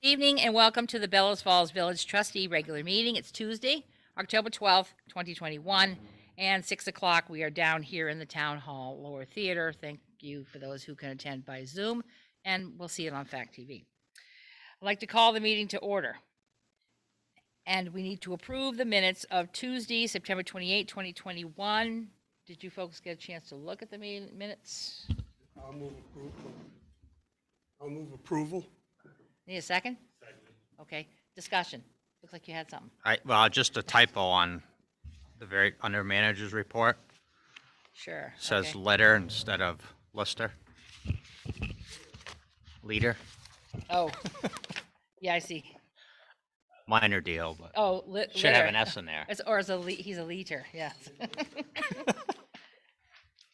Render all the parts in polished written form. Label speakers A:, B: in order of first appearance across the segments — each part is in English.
A: Evening and welcome to the Bellows Falls Village Trustee regular meeting. It's Tuesday, October 12th, 2021, and 6 o'clock. We are down here in the Town Hall Lower Theater. Thank you for those who can attend by Zoom, and we'll see it on Fact TV. I'd like to call the meeting to order. And we need to approve the minutes of Tuesday, September 28, 2021. Did you folks get a chance to look at the minutes?
B: I'll move approval. I'll move approval.
A: Need a second? Second. Okay, discussion. Looks like you had something.
C: Well, just a typo on the under manager's report.
A: Sure.
C: Says
A: okay.
C: letter instead of lister. Leader.
A: Oh, yeah, I see.
C: Minor deal, but
A: Oh,
C: should have an S in there.
A: He's a liter, yes.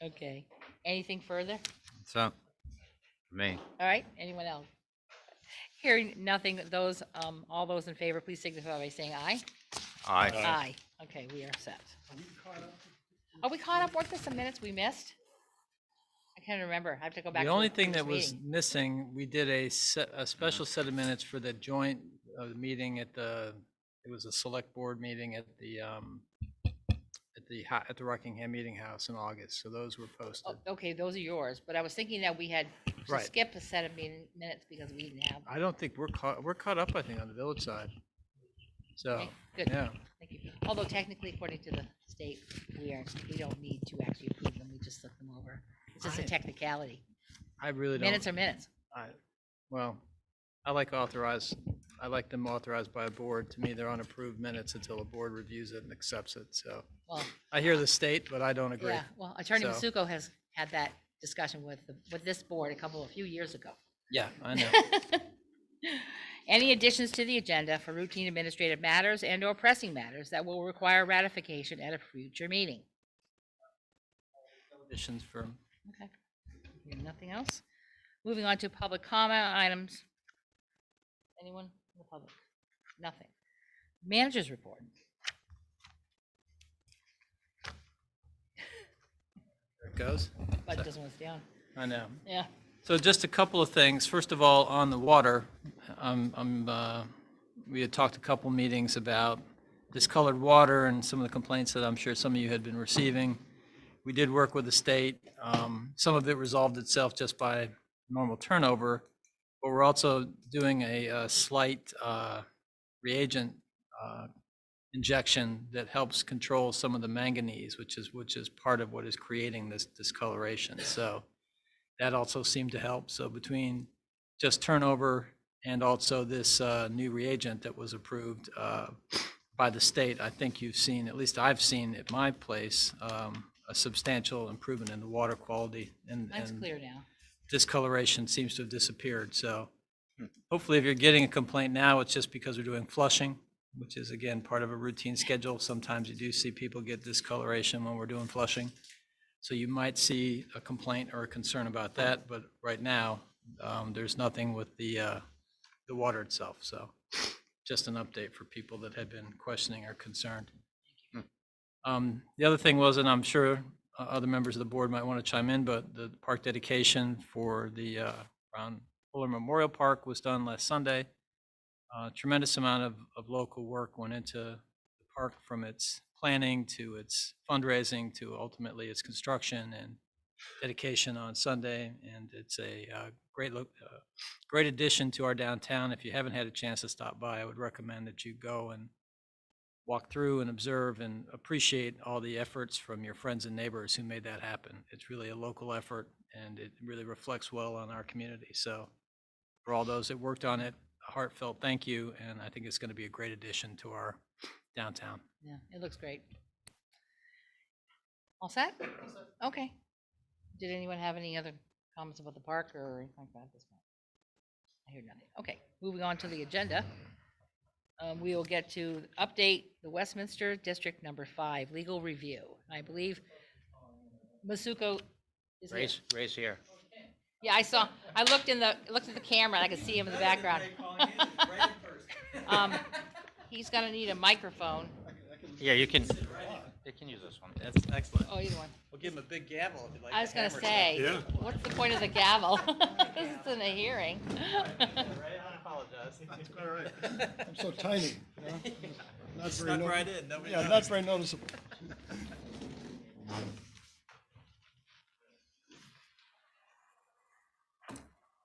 A: Okay. Anything further?
C: So, for me.
A: All right, anyone else? Hearing nothing, all those in favor, please signify by saying aye.
C: Aye.
A: Aye. Okay, we are set. Are we caught up? What were some minutes we missed? I can't remember. I have to go back.
D: The
A: to
D: only
A: the
D: thing that
A: previous
D: was
A: meeting.
D: missing, we did a special set of minutes for the joint meeting at it was a select board meeting at the Rockingham Meeting House in August. So those were posted.
A: Oh, okay, those are yours, but I was thinking that we had to
D: Right.
A: skip a set of minutes because we didn't have.
D: I don't think we're caught up, I think, on the village side. So,
A: Okay, good.
D: yeah.
A: Thank you. Although technically, according to the state, we don't need to actually approve them. We just look them over. It's just a technicality.
D: I really don't.
A: Minutes are minutes.
D: Well, I like them authorized by a board. To me, they're unapproved minutes until a board reviews it and accepts it. So
A: Well,
D: I hear the state, but I don't agree.
A: yeah. Well, Attorney
D: So-
A: Masuko has had that discussion with this board a few years ago.
D: Yeah, I know.
A: Any additions to the agenda for routine administrative matters and/or pressing matters that will require ratification at a future meeting?
D: Additions for
A: Okay. Hearing nothing else. Moving on to public comment items. Anyone in the public? Nothing. Manager's report.
D: there it goes.
A: But it doesn't want to stay on.
D: I know.
A: Yeah.
D: So just a couple of things. First of all, on the water, we had talked a couple meetings about discolored water and some of the complaints that I'm sure some of you had been receiving. We did work with the state. Some of it resolved itself just by normal turnover, but we're also doing a slight reagent injection that helps control some of the manganese, which is part of what is creating this discoloration. So that also seemed to help. So between just turnover and also this new reagent that was approved by the state, I think you've seen, at least I've seen at my place, a substantial improvement in the water quality.
A: That's
D: and
A: clear now.
D: discoloration seems to have disappeared. So hopefully if you're getting a complaint now, it's just because we're doing flushing, which is again part of a routine schedule. Sometimes you do see people get discoloration when we're doing flushing. So you might see a complaint or a concern about that, but right now there's nothing with the water itself. So just an update for people that had been questioning or concerned. The other thing was, and I'm sure other members of the board might want to chime in, but the park dedication for the around Fuller Memorial Park was done last Sunday. Tremendous amount of local work went into the park, from its planning to its fundraising to ultimately its construction and dedication on Sunday. And it's a great addition to our downtown. If you haven't had a chance to stop by, I would recommend that you go and walk through and observe and appreciate all the efforts from your friends and neighbors who made that happen. It's really a local effort, and it really reflects well on our community. So for all those that worked on it, a heartfelt thank you, and I think it's going to be a great addition to our downtown.
A: Yeah, it looks great. All set? Okay. Did anyone have any other comments about the park or anything like that at this point? I hear nothing. Okay, moving on to the agenda. We will get to update the Westminster District Number 5 legal review. I believe Masuko is here.
C: Ray's here.
A: Yeah, I looked at the camera and I could see him in the background. He's gonna need a microphone.
C: Yeah, you can use this one.
D: That's excellent.
A: Oh, either one.
D: We'll give him a big gavel if you'd like.
A: I was gonna say,
B: Yeah.
A: what's the point of the gavel? This is in a hearing.
D: I apologize.
B: That's quite all right. I'm so tiny, you know? Not very
D: Snuck
B: no-
D: right in, nobody
B: Yeah, not
D: noticed.
B: very noticeable.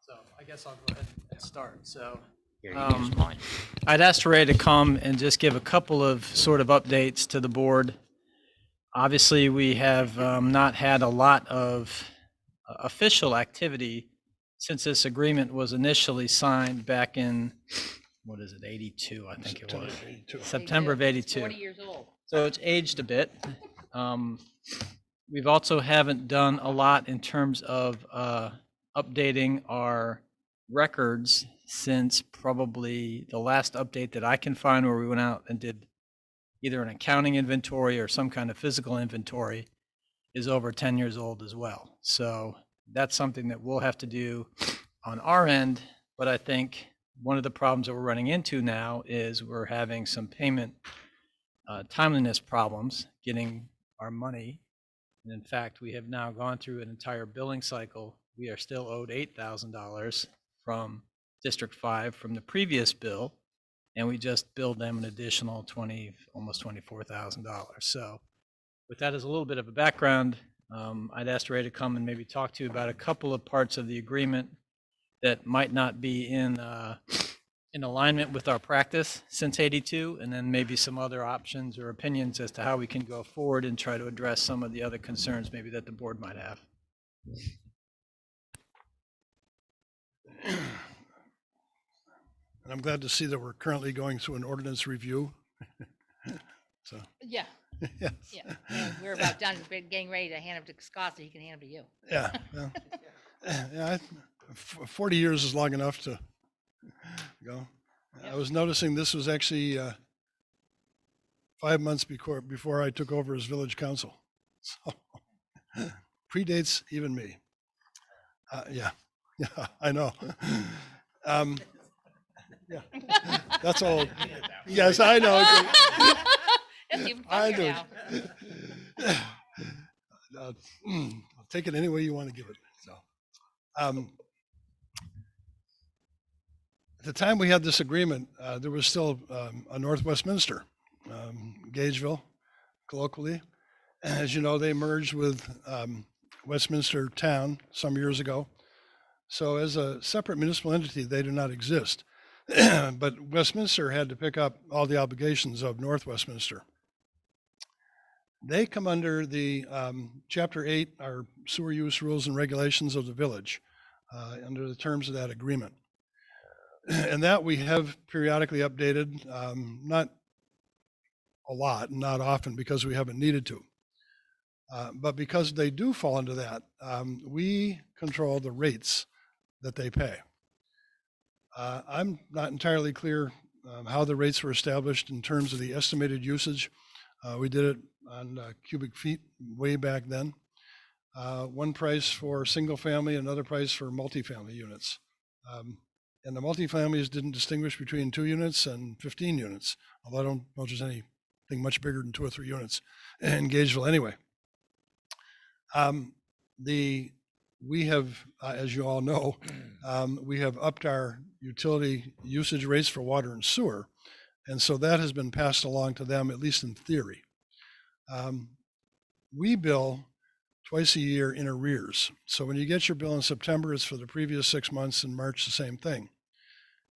D: So I guess I'll go ahead and start. So
C: Here, you can use mine.
D: I'd asked Ray to come and just give a couple of sort of updates to the board. Obviously, we have not had a lot of official activity since this agreement was initially signed back in, what is it, 82, I think it was. September of 82.
A: 40 years old.
D: So it's aged a bit. We've also haven't done a lot in terms of updating our records since probably the last update that I can find, where we went out and did either an accounting inventory or some kind of physical inventory, is over 10 years old as well. So that's something that we'll have to do on our end. But I think one of the problems that we're running into now is we're having some payment timeliness problems getting our money. And in fact, we have now gone through an entire billing cycle. We are still owed $8,000 from District 5 from the previous bill, and we just billed them an additional almost $24,000. So with that as a little bit of a background, I'd asked Ray to come and maybe talk to you about a couple of parts of the agreement that might not be in alignment with our practice since '82, and then maybe some other options or opinions as to how we can go forward and try to address some of the other concerns maybe that the board might have.
B: And I'm glad to see that we're currently going through an ordinance review. So,
A: Yeah,
B: yeah,
A: yeah. And we're about done, we're getting ready to hand them to Scott so he can hand them to you.
B: yeah. Yeah, 40 years is long enough to go. I was noticing this was actually 5 months before I took over as village council. So predates even me. Yeah, I know. Yeah, that's old. Yes, I know.
A: That's even
B: I
A: funnier
B: do.
A: now.
B: I'll take it any way you want to give it. So, at the time we had this agreement, there was still a North Westminster, Gageville, colloquially. As you know, they merged with Westminster Town some years ago. So as a separate municipal entity, they do not exist. But Westminster had to pick up all the obligations of North Westminster. They come under the Chapter 8, our sewer use rules and regulations of the village, under the terms of that agreement. And that we have periodically updated, not a lot, not often, because we haven't needed to. But because they do fall into that, we control the rates that they pay. I'm not entirely clear how the rates were established in terms of the estimated usage. We did it on cubic feet way back then. One price for single family, another price for multifamily units. And the multifamilies didn't distinguish between 2 units and 15 units, although I don't know if there's anything much bigger than 2 or 3 units in Gageville anyway. We have, as you all know, we have upped our utility usage rates for water and sewer. And so that has been passed along to them, at least in theory. We bill twice a year in arrears. So when you get your bill in September, it's for the previous 6 months, and March, the same thing.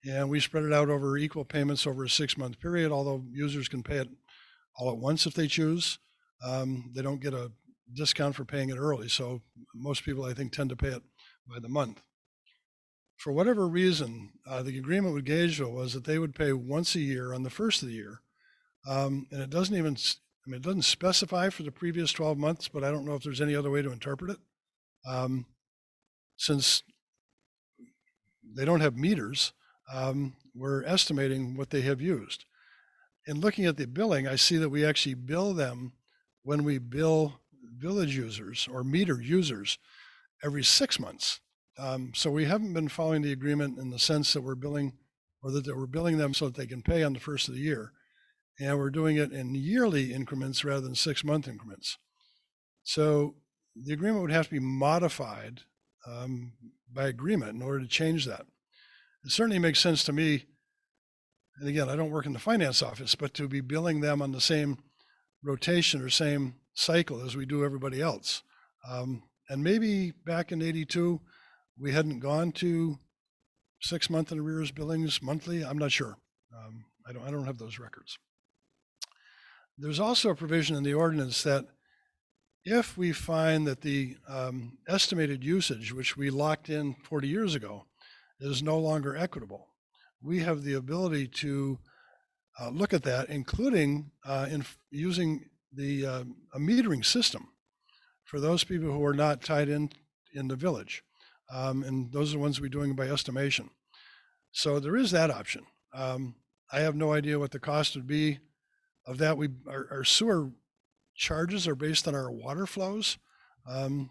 B: And we spread it out over equal payments over a 6-month period, although users can pay it all at once if they choose. They don't get a discount for paying it early. So most people, I think, tend to pay it by the month. For whatever reason, the agreement with Gageville was that they would pay once a year on the first of the year. And it doesn't even, it doesn't specify for the previous 12 months, but I don't know if there's any other way to interpret it. Since they don't have meters, we're estimating what they have used. In looking at the billing, I see that we actually bill them when we bill village users or meter users every 6 months. So we haven't been following the agreement in the sense that we're billing, or that we're billing them so that they can pay on the first of the year. And we're doing it in yearly increments rather than 6-month increments. So the agreement would have to be modified by agreement in order to change that. It certainly makes sense to me and again, I don't work in the finance office, but to be billing them on the same rotation or same cycle as we do everybody else. And maybe back in 82, we hadn't gone to 6-month in arrears billings monthly. I'm not sure. I don't have those records. There's also a provision in the ordinance that if we find that the estimated usage, which we locked in 40 years ago, is no longer equitable, we have the ability to look at that, including in using the a metering system for those people who are not tied in the village. And those are the ones we're doing by estimation. So there is that option. I have no idea what the cost would be of that. Our sewer charges are based on our water flows.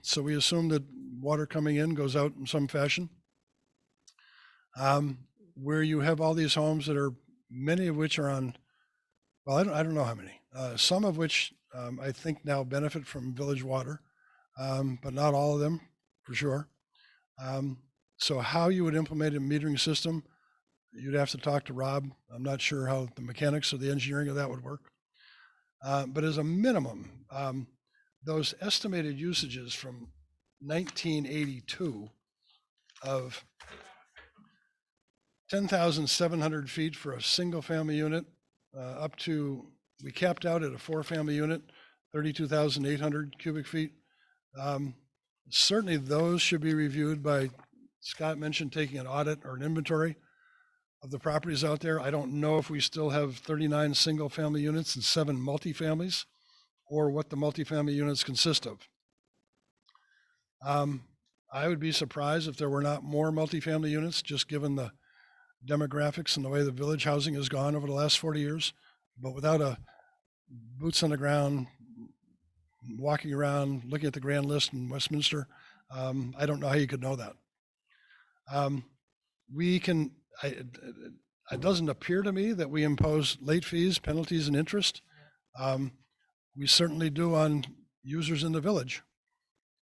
B: So we assume that water coming in goes out in some fashion. Where you have all these homes that are, many of which are on, well, I don't know how many, some of which I think now benefit from village water, but not all of them for sure. So how you would implement a metering system, you'd have to talk to Rob. I'm not sure how the mechanics or the engineering of that would work. But as a minimum, those estimated usages from 1982 of 10,700 feet for a single family unit, up to, we capped out at a 4-family unit, 32,800 cubic feet. Certainly those should be reviewed by, Scott mentioned taking an audit or an inventory of the properties out there. I don't know if we still have 39 single family units and 7 multifamilies, or what the multifamily units consist of. I would be surprised if there were not more multifamily units, just given the demographics and the way the village housing has gone over the last 40 years. But without a boots on the ground, walking around, looking at the grand list in Westminster, I don't know how you could know that. It doesn't appear to me that we impose late fees, penalties, and interest. We certainly do on users in the village,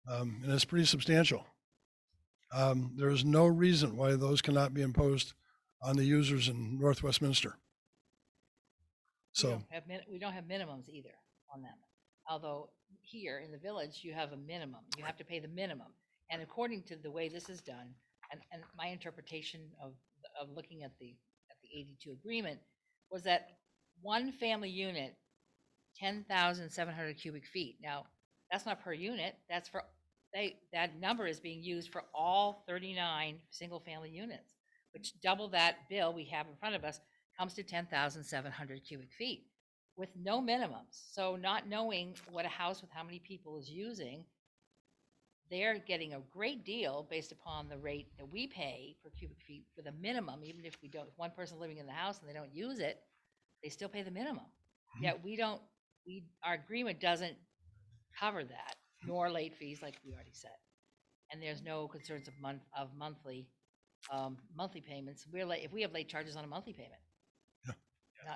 B: and it's pretty substantial. There is no reason why those cannot be imposed on the users in North Westminster. So
A: we don't have minimums either on them. Although here in the village, you have a minimum. You have to pay the minimum. And according to the way this is done, and my interpretation of looking at the 82 agreement, was that 1 family unit, 10,700 cubic feet. Now, that's not per unit. That's for, that number is being used for all 39 single family units, which double that bill we have in front of us comes to 10,700 cubic feet with no minimums. So not knowing what a house with how many people is using, they're getting a great deal based upon the rate that we pay per cubic feet for the minimum. Even if we don't, one person living in the house and they don't use it, they still pay the minimum. Yet our agreement doesn't cover that, nor late fees, like we already said. And there's no concerns of monthly payments. If we have late charges on a monthly payment.
B: Yeah.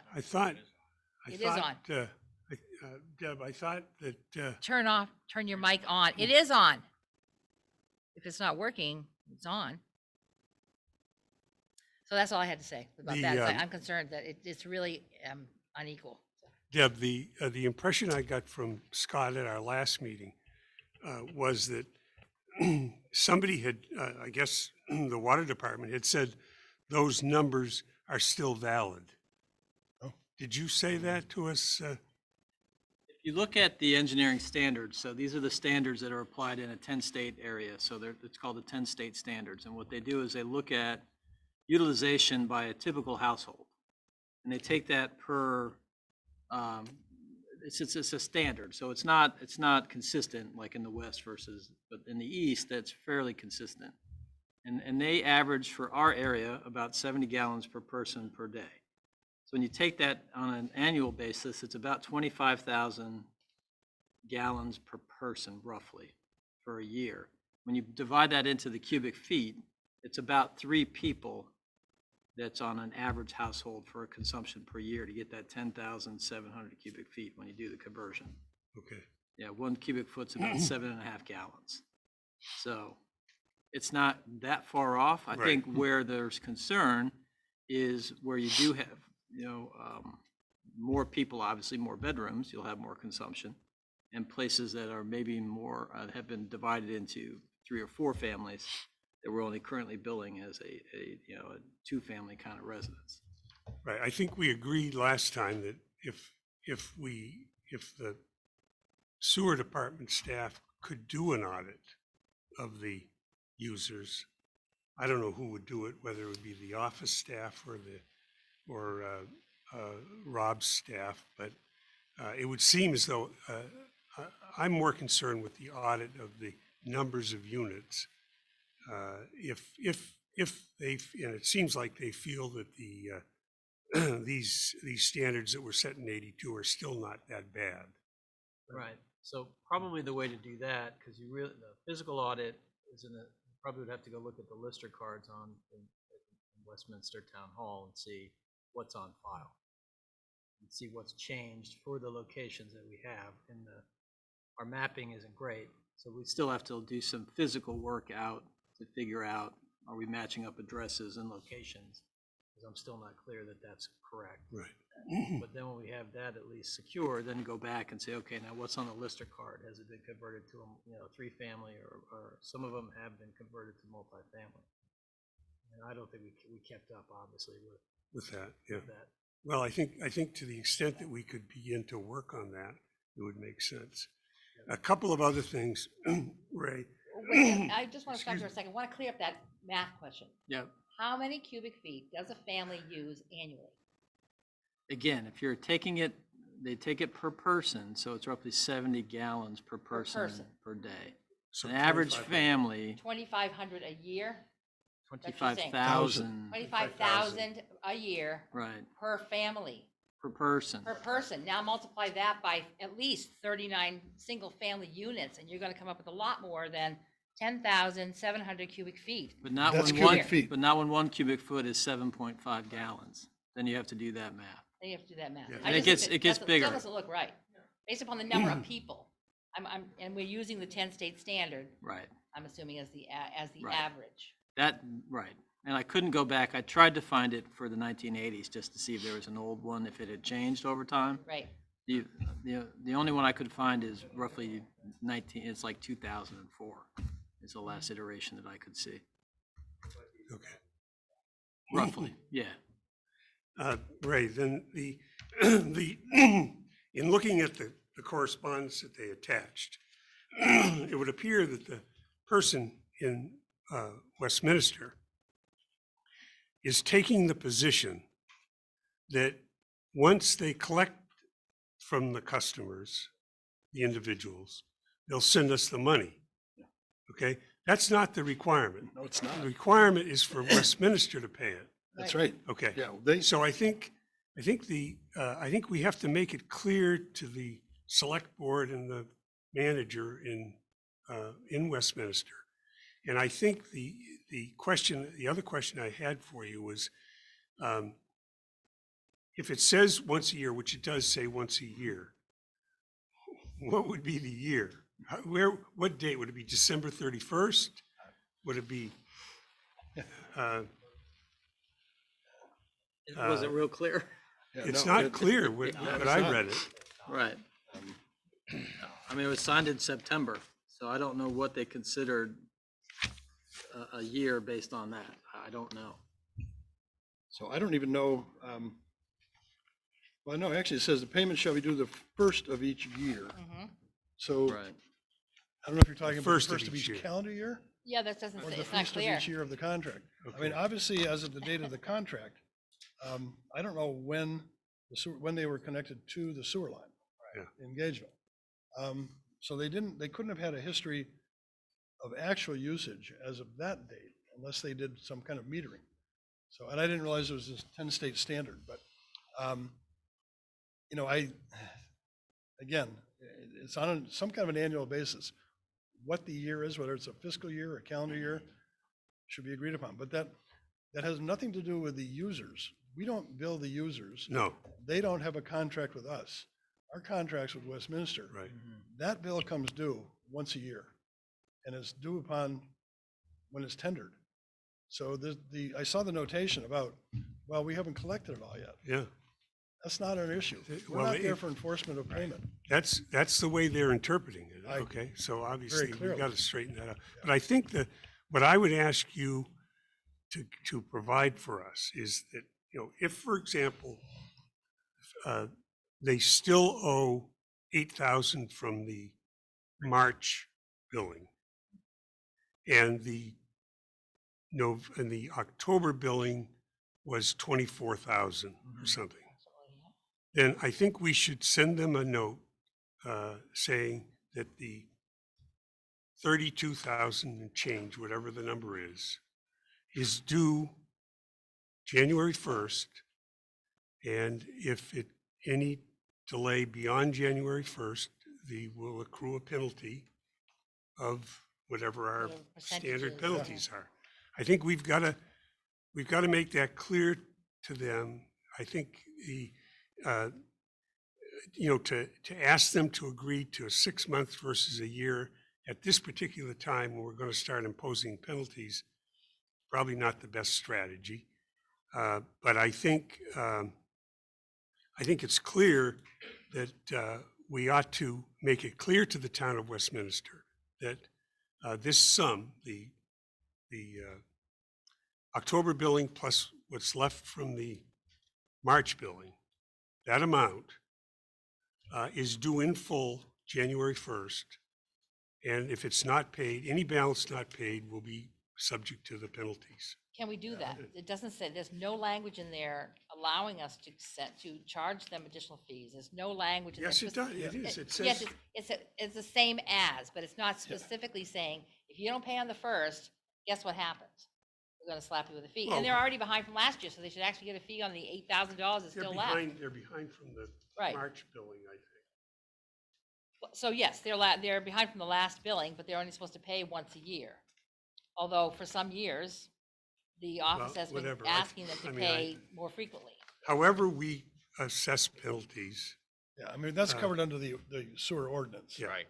A: It is on.
E: Deb, I thought that
A: Turn your mic on. It is on. If it's not working, it's on. So that's all I had to say about that. I'm concerned that it's really unequal.
E: Deb, the impression I got from Scott at our last meeting was that somebody had, I guess the water department had said those numbers are still valid.
B: Oh.
E: Did you say that to us?
D: If you look at the engineering standards, so these are the standards that are applied in a 10-state area. So it's called the 10-state standards. And what they do is they look at utilization by a typical household. And they take that per, it's a standard. So it's not consistent like in the West but in the East, that's fairly consistent. And they average for our area about 70 gallons per person per day. So when you take that on an annual basis, it's about 25,000 gallons per person, roughly, for a year. When you divide that into the cubic feet, it's about 3 people that's on an average household for a consumption per year to get that 10,700 cubic feet when you do the conversion.
E: Okay.
D: Yeah, 1 cubic foot's about 7.5 gallons. So it's not that far off. I think where there's concern is where you do have more people, obviously more bedrooms, you'll have more consumption. And places that are maybe more, have been divided into 3 or 4 families that we're only currently billing as a 2-family kind of residence.
E: Right, I think we agreed last time that if the sewer department staff could do an audit of the users, I don't know who would do it, whether it would be the office staff or Rob's staff, but it would seem as though I'm more concerned with the audit of the numbers of units. If they, and it seems like they feel that these standards that were set in '82 are still not that bad.
D: Right. So probably the way to do that, because the physical audit is you probably would have to go look at the Lister cards in Westminster Town Hall and see what's on file and see what's changed for the locations that we have. And our mapping isn't great, so we still have to do some physical work out to figure out, are we matching up addresses and locations? Because I'm still not clear that that's correct.
E: Right.
D: But then when we have that at least secure, then go back and say, okay, now what's on the Lister card? Has it been converted to a 3-family, or some of them have been converted to multifamily? And I don't think we kept up, obviously,
E: With that, yeah.
D: with that.
E: Well, I think to the extent that we could begin to work on that, it would make sense. A couple of other things, Ray.
A: Wait, I just want to stop for a second. I want to clear up that math question.
D: Yeah.
A: How many cubic feet does a family use annually?
D: Again, if you're taking it, they take it per person, so it's roughly 70 gallons per person per day.
E: So
D: An average
E: 25.
D: family,
A: 2,500 a year?
D: 25,000,
A: 25,000 a year
D: right,
A: per family,
D: per person.
A: per person. Now multiply that by at least 39 single-family units, and you're going to come up with a lot more than 10,700 cubic feet.
D: But not
B: That's
D: when
B: cubic feet.
D: but not when 1 cubic foot is 7.5 gallons. Then you have to do that math.
A: Then you have to do that math.
E: Yeah.
A: I
D: And it
A: just think
D: gets
A: that
D: bigger.
A: Still doesn't look right, based upon the number of people. And we're using the 10-state standard,
D: Right.
A: I'm assuming, as the
D: Right.
A: average.
D: Right. And I couldn't go back. I tried to find it for the 1980s just to see if there was an old one, if it had changed over time.
A: Right.
D: The only one I could find is roughly it's like 2004 is the last iteration that I could see.
E: Okay.
D: Roughly, yeah.
E: Ray, then in looking at the correspondence that they attached, it would appear that the person in Westminster is taking the position that once they collect from the customers, the individuals, they'll send us the money. Okay? That's not the requirement.
B: No, it's not.
E: The requirement is for Westminster to pay it.
B: That's right.
E: Okay.
B: Yeah, they,
E: So I think we have to make it clear to the select board and the manager in Westminster. And I think the other question I had for you was, if it says once a year, which it does say once a year, what would be the year? What date? Would it be December 31st? Would it be?
D: Was it real clear?
B: yeah,
E: It's
B: no,
E: not clear, but
B: it's
E: I
B: not.
E: read it.
D: Right. I mean, it was signed in September, so I don't know what they considered a year based on that. I don't know.
B: So I don't even know, well, no, actually it says the payment shall be due the first of each year. So
D: Right.
B: I don't know if you're talking about the
E: First of
B: first of
E: each
B: each
E: year.
B: calendar year
A: Yeah, that doesn't
B: or
A: say,
B: the
A: it's not
B: first of
A: clear.
B: each year of the contract. I mean,
E: Okay.
B: obviously, as of the date of the contract, I don't know when when they were connected to the sewer line in Gageville. So they couldn't have had a history of actual usage as of that date unless they did some kind of metering. So, and I didn't realize it was this 10-state standard, but, you know, again, it's on some kind of an annual basis. What the year is, whether it's a fiscal year or a calendar year, should be agreed upon. But that has nothing to do with the users. We don't bill the users.
E: No,
B: They don't have a contract with us. Our contract's with Westminster.
E: right.
B: That bill comes due once a year, and it's due upon when it's tendered. So I saw the notation about, well, we haven't collected it all yet.
E: Yeah,
B: That's not an issue. We're
E: Well,
B: not there for enforcement of payment.
E: That's the way they're interpreting it,
B: I-
E: okay? So obviously, we've
B: clearly.
E: got to straighten that out. But I think that what I would ask you to provide for us is that, if, for example, they still owe 8,000 from the March billing, and the October billing was 24,000 or something, then I think we should send them a note saying that the 32,000 and change, whatever the number is due January 1st. And if any delay beyond January 1st, they will accrue a penalty of whatever our
A: Whatever
E: standard
A: percentages,
E: penalties are. I think we've got to make that clear to them. I think to ask them to agree to a 6 month versus a year at this particular time when we're going to start imposing penalties, probably not the best strategy. But I think it's clear that we ought to make it clear to the town of Westminster that this sum, the October billing plus what's left from the March billing, that amount is due in full January 1st. And if it's not paid, any balance not paid will be subject to the penalties.
A: Can we do that? It doesn't say, there's no language in there allowing us to charge them additional fees. There's no language in there.
E: Yes, it does. It is. It
A: Yes,
E: says,
A: it's the same as, but it's not specifically saying, if you don't pay on the first, guess what happens? We're gonna slap you with a fee.
E: Well,
A: And they're already behind from last year, so they should actually get a fee on the $8,000 that's
E: they're
A: still left.
E: behind from the
A: Right.
E: March billing, I think.
A: So yes, they're behind from the last billing, but they're only supposed to pay once a year. Although for some years, the office has been
E: whatever.
A: asking them to
E: I mean,
A: pay more frequently.
E: However we assess penalties,
B: Yeah, I mean, that's covered under the sewer ordinance.
E: yeah,
C: Right.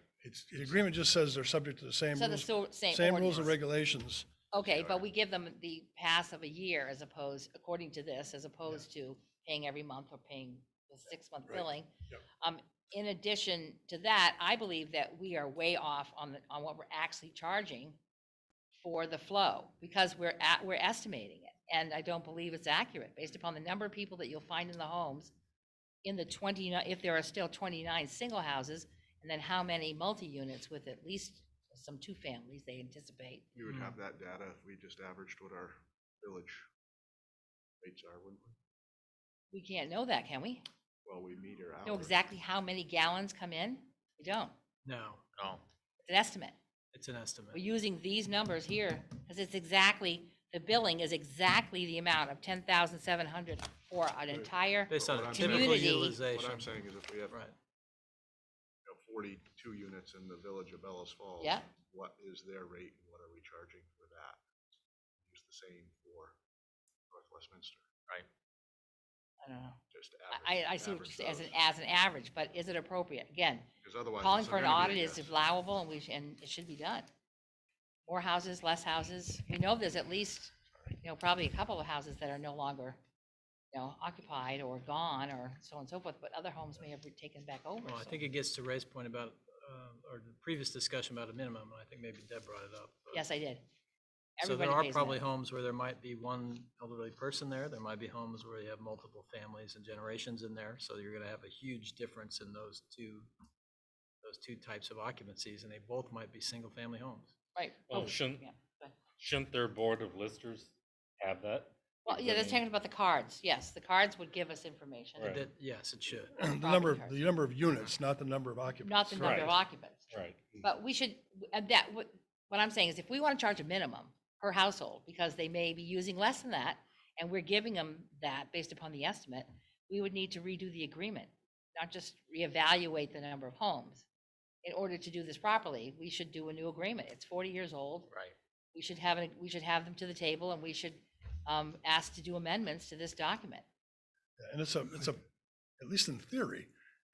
B: The agreement just says they're subject to the same
A: So the
B: rules,
A: same
B: same rules and
A: ordinance.
B: regulations.
A: Okay, but we give them the pass of a year as opposed, according to this, as opposed to paying every month or paying the 6 month
E: Right.
A: billing.
E: Yep.
A: In addition to that, I believe that we are way off on what we're actually charging for the flow because we're estimating it. And I don't believe it's accurate based upon the number of people that you'll find in the homes in the 29, if there are still 29 single houses, and then how many multi-units with at least some two families they anticipate.
F: We would have that data if we just averaged what our village rates are, wouldn't we?
A: We can't know that, can we?
F: Well, we meter out.
A: Know exactly how many gallons come in? We don't.
D: No,
C: Oh,
A: It's an estimate.
D: it's an estimate.
A: We're using these numbers here because it's exactly, the billing is exactly the amount of 10,700 for an entire,
D: Based on
F: What
D: a
F: I'm
D: typical
A: Community-
D: utilization.
F: What I'm saying is if we have,
D: Right.
F: 42 units in the village of Bellows Falls.
A: Yeah.
F: What is their rate and what are we charging for that? Use the same for North Westminster,
C: right.
A: I don't know.
F: just
A: I see what you're saying as an average, but is it appropriate? Again,
F: Because otherwise.
A: calling
F: it's
A: for an
F: gonna be
A: audit
F: a
A: is
F: guess.
A: allowable and it should be done. More houses, less houses. We know there's at least, probably a couple of houses that are no longer, occupied or gone or so on and so forth, but other homes may have been taken back over.
D: Well, I
A: so-
D: think it gets to Ray's point about, or the previous discussion about a minimum, and I think maybe Deb brought it up. but-
A: Yes, I did.
D: So there
A: Everybody
D: are
A: pays
D: probably
A: that.
D: homes where there might be one elderly person there. There might be homes where you have multiple families and generations in there. So you're gonna have a huge difference in those two types of occupancies, and they both might be single-family homes.
A: Right.
G: Well,
A: Oh,
G: shouldn't-
A: yeah. Go ahead.
G: Shouldn't their board of listers have that?
A: Well, yeah, that's talking about the cards. Yes, the cards would give us information.
G: Right.
D: Yes, it should.
B: The number of units, not the number of occupants.
A: Not the number of
G: Right.
A: occupants.
G: Right.
A: But we should, what I'm saying is if we want to charge a minimum per household, because they may be using less than that, and we're giving them that based upon the estimate, we would need to redo the agreement, not just reevaluate the number of homes. In order to do this properly, we should do a new agreement. It's 40 years old.
C: Right.
A: We should have them to the table and we should ask to do amendments to this document.
B: And it's a, at least in theory,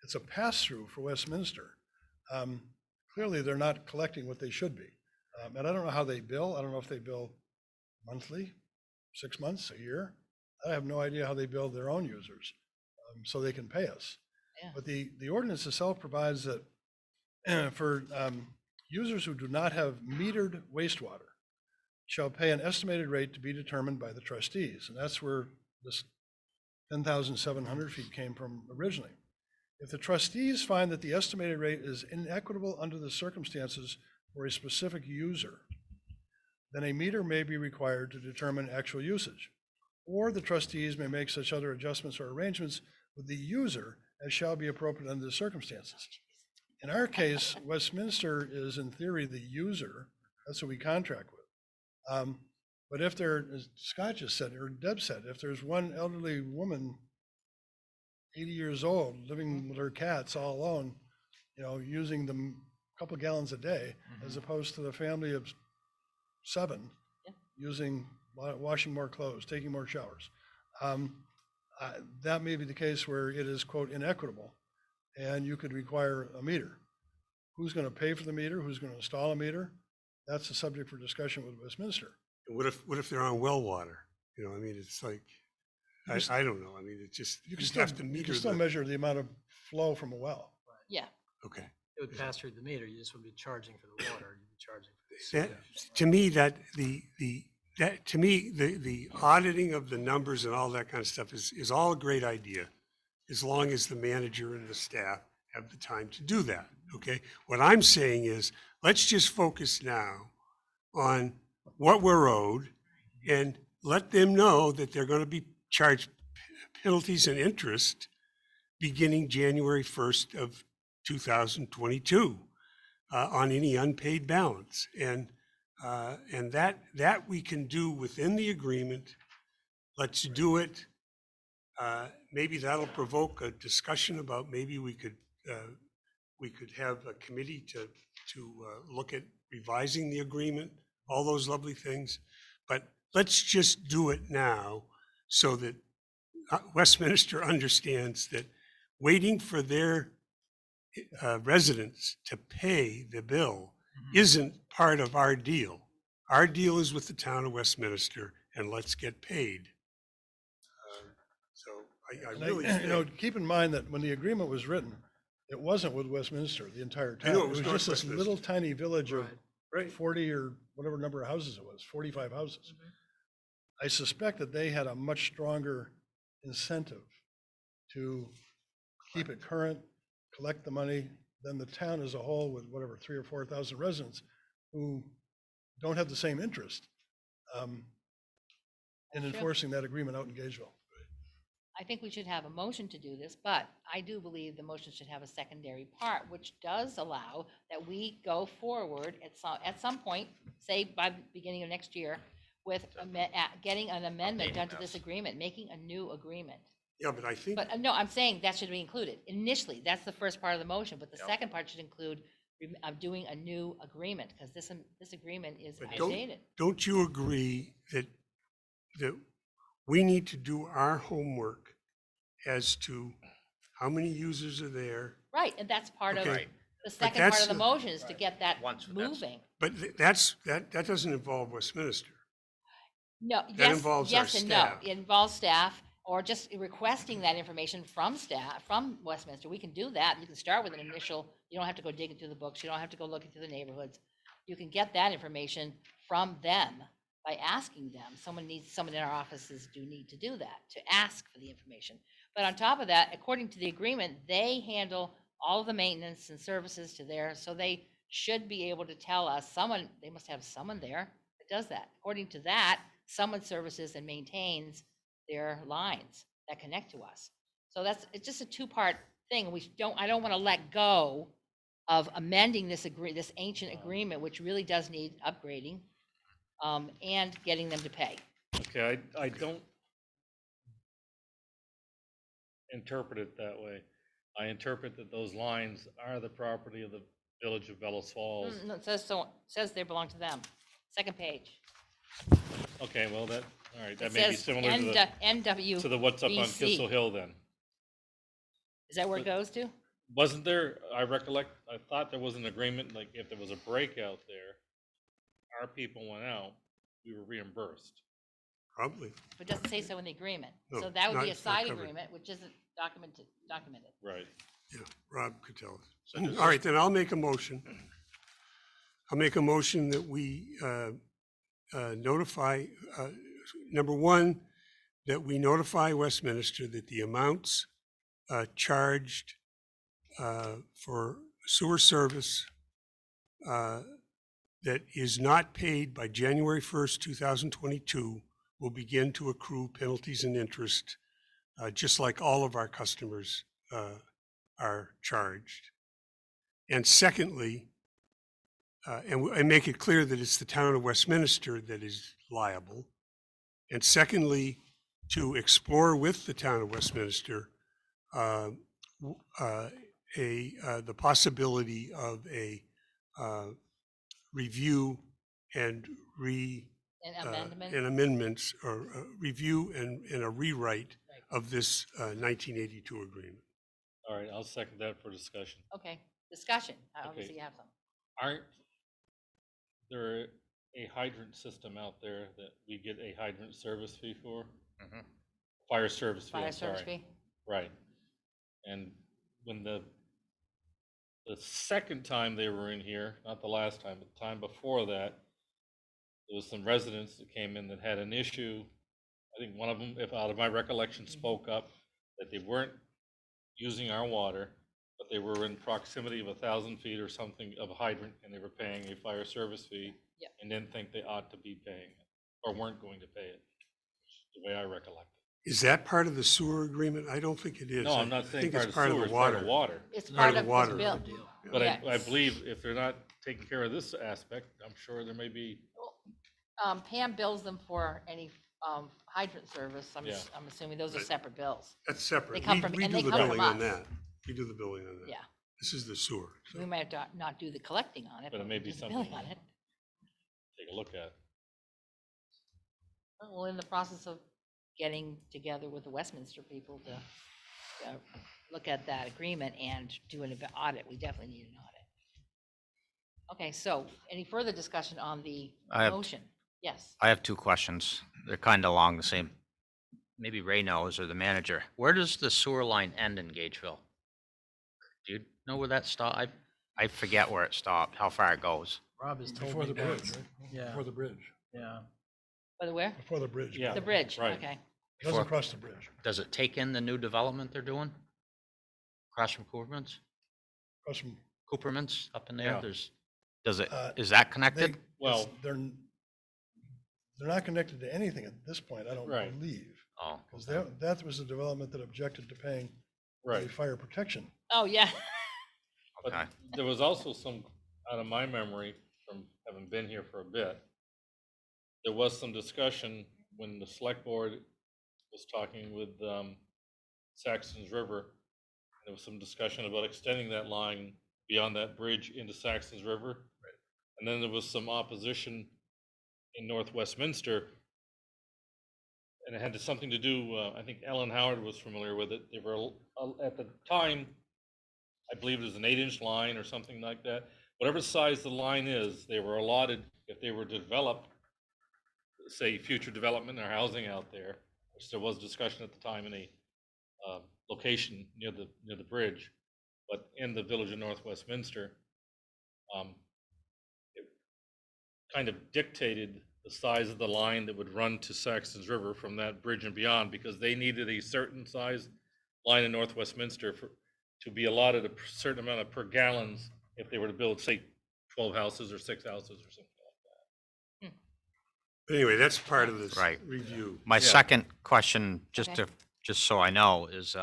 B: it's a pass-through for Westminster. Clearly, they're not collecting what they should be. And I don't know how they bill. I don't know if they bill monthly, 6 months, a year. I have no idea how they bill their own users. so they can pay us.
A: Yeah.
B: But the ordinance itself provides that for users who do not have metered wastewater shall pay an estimated rate to be determined by the trustees. And that's where this 10,700 feet came from originally. If the trustees find that the estimated rate is inequitable under the circumstances for a specific user, then a meter may be required to determine actual usage. Or the trustees may make such other adjustments or arrangements with the user as shall be appropriate under the circumstances. In our case, Westminster is in theory the user. That's who we contract with. But if there, as Scott just said, or Deb said, if there's one elderly woman, 80 years old, living with her cats all alone, using them a couple gallons a day, as opposed to the family of 7 using, washing more clothes, taking more showers. That may be the case where it is, quote, inequitable, and you could require a meter. Who's going to pay for the meter? Who's going to install a meter? That's a subject for discussion with Westminster.
E: What if they're on well water? I mean, it's like, I don't know. I mean, it's just,
B: You
E: you
B: can
E: have to
B: you
E: meter
B: can still
E: the,
B: measure the amount of flow from a well.
A: Yeah.
E: okay.
D: It would pass through the meter, you just would be charging for the water, you'd be charging for the.
E: That, to me, the auditing of the numbers and all that kind of stuff is all a great idea, as long as the manager and the staff have the time to do that, okay? What I'm saying is, let's just focus now on what we're owed and let them know that they're going to be charged penalties and interest beginning January 1st of 2022 on any unpaid balance. And that we can do within the agreement. Let's do it. Maybe that'll provoke a discussion about maybe we could have a committee to look at revising the agreement, all those lovely things. But let's just do it now so that Westminster understands that waiting for their residents to pay the bill isn't part of our deal. Our deal is with the town of Westminster, and let's get paid. So I
B: And
E: really
B: keep in mind that when the agreement was written, it wasn't with Westminster, the entire town.
E: I know,
B: It was
E: North
B: just this
E: Westminster.
B: little tiny village of
E: Right.
B: 40 or whatever number of houses it was, 45 houses. I suspect that they had a much stronger incentive to keep it current, collect the money, than the town as a whole with whatever, 3,000 or 4,000 residents who don't have the same interest in
A: True.
B: enforcing that agreement out in Gageville.
A: I think we should have a motion to do this, but I do believe the motion should have a secondary part, which does allow that we go forward at some point, say by the beginning of next year, with getting an amendment done to this agreement, making a new agreement.
E: Yeah, but I think,
A: But no, I'm saying that should be included. Initially, that's the first part of the motion, but the second part should include doing a new agreement, because this agreement is
E: But
A: outdated.
E: don't you agree that we need to do our homework as to how many users are there?
A: Right, and that's part of,
E: Okay.
A: the second part
E: that's
A: of the
E: the-
A: motion is to get that
C: Once that's-
A: moving.
E: But that doesn't involve Westminster.
A: No,
E: That
A: yes,
E: involves our
A: yes and no.
E: staff.
A: It involves staff, or just requesting that information from staff, from Westminster. We can do that. You can start with an initial, you don't have to go digging through the books. You don't have to go looking through the neighborhoods. You can get that information from them by asking them. Someone in our offices do need to do that, to ask for the information. But on top of that, according to the agreement, they handle all of the maintenance and services to there, so they should be able to tell us, they must have someone there that does that. According to that, someone services and maintains their lines that connect to us. So it's just a two-part thing. I don't want to let go of amending this ancient agreement, which really does need upgrading, and getting them to pay.
G: Okay, I don't interpret it that way. I interpret that those lines are the property of the village of Bellows Falls.
A: No, it says they belong to them. Second page.
G: Okay, well, all right,
A: It
G: that may be
A: says
G: similar to the what's up on
A: NWBC.
G: Kissel Hill then.
A: Is that where it goes to?
G: Wasn't there, I thought there was an agreement, like if there was a breakout there, our people went out, we were reimbursed.
E: Probably.
A: But it doesn't say so in the agreement.
E: No,
A: So that would be a
E: it's not
A: side
E: covered.
A: agreement, which isn't documented.
G: Right.
E: Yeah, Rob could tell us.
C: So does
E: All right, then I'll make a motion. I'll make a motion that we notify, number one, that we notify Westminster that the amounts charged for sewer service that is not paid by January 1st, 2022 will begin to accrue penalties and interest, just like all of our customers are charged. And secondly, and make it clear that it's the town of Westminster that is liable. And secondly, to explore with the town of Westminster the possibility of a review and
A: And
E: amendments or review and a rewrite of this 1982 agreement.
G: All right, I'll second that for discussion.
A: Okay, discussion.
G: Okay.
A: Obviously you have some.
G: Aren't there a hydrant system out there that we get a hydrant service fee for?
C: Mhm.
G: Fire service fee,
A: Fire
G: I'm
A: service
G: sorry.
A: fee?
G: Right. And when the second time they were in here, not the last time, but the time before that, there was some residents that came in that had an issue. I think one of them, if out of my recollection, spoke up that they weren't using our water, but they were in proximity of 1,000 feet or something of a hydrant, and they were paying a fire service fee.
A: Yep.
G: And didn't think they ought to be paying it, or weren't going to pay it, the way I recollect it.
E: Is that part of the sewer agreement? I don't think it is.
G: No, I'm
E: I
G: not saying
E: think
G: part
E: it's
G: of sewer,
E: the
G: it's part of
E: water.
G: water.
A: It's
E: Part
A: part
E: of the
A: of
E: water.
A: this bill.
G: But I
A: Yes.
G: believe if they're not taking care of this aspect, I'm sure there may be,
A: Pam bills them for any hydrant service.
G: Yeah.
A: I'm assuming those are
E: Right.
A: separate bills.
E: That's separate.
A: They come
E: We-
A: from-
E: we
A: and
E: do
A: they
E: the
A: come from
E: billing on
A: us.
E: that. We do the billing on that.
A: Yeah.
E: This is the sewer. so.
A: We might not do the collecting on it,
G: But it
A: but
G: may
A: we
G: be
A: do the
G: something
A: billing on it.
G: take a look at.
A: Well, in the process of getting together with the Westminster people to look at that agreement and do an audit, we definitely need an audit. Okay, so any further discussion on the
C: I have-
A: motion? Yes.
C: I have two questions. They're kind of along the same. Maybe Ray knows or the manager. Where does the sewer line end in Gageville? Do you know where that stopped? I forget where it stopped, how far it goes.
D: Rob has told
B: Before
D: me
B: the
D: that.
B: bridge, right?
D: Yeah.
B: Before the bridge.
D: Yeah.
A: By the where?
B: Before the bridge.
G: Yeah.
A: The bridge,
G: right.
A: okay.
B: It doesn't cross the bridge.
C: Does it take in the new development they're doing? Across from Cooperman's?
B: Across from,
C: Cooperman's up in there?
G: Yeah.
C: Does it,
B: Uh,
C: is that
B: they,
C: connected?
G: Well-
B: they're not connected to anything at this point, I don't
G: Right.
B: believe.
C: Oh,
B: Because that was the development that objected to paying the
G: Right.
B: fire protection.
A: Oh, yeah.
G: But
C: okay.
G: there was also some, out of my memory, from having been here for a bit, there was some discussion when the select board was talking with Saxon's River. There was some discussion about extending that line beyond that bridge into Saxon's River. And then there was some opposition in North Westminster. And it had something to do, I think Ellen Howard was familiar with it. They were, at the time, I believe it was an 8-inch line or something like that. Whatever size the line is, they were allotted, if they were to develop, say, future development or housing out there, which there was discussion at the time in a location near the bridge, but in the village of North Westminster, it kind of dictated the size of the line that would run to Saxon's River from that bridge and beyond, because they needed a certain size line in North Westminster to be allotted a certain amount of per gallons if they were to build, say, 12 houses or 6 houses or something like that.
E: But anyway, that's part of this
C: Right.
E: review.
C: My
G: Yeah.
C: second question,
A: Okay.
C: just so I know, is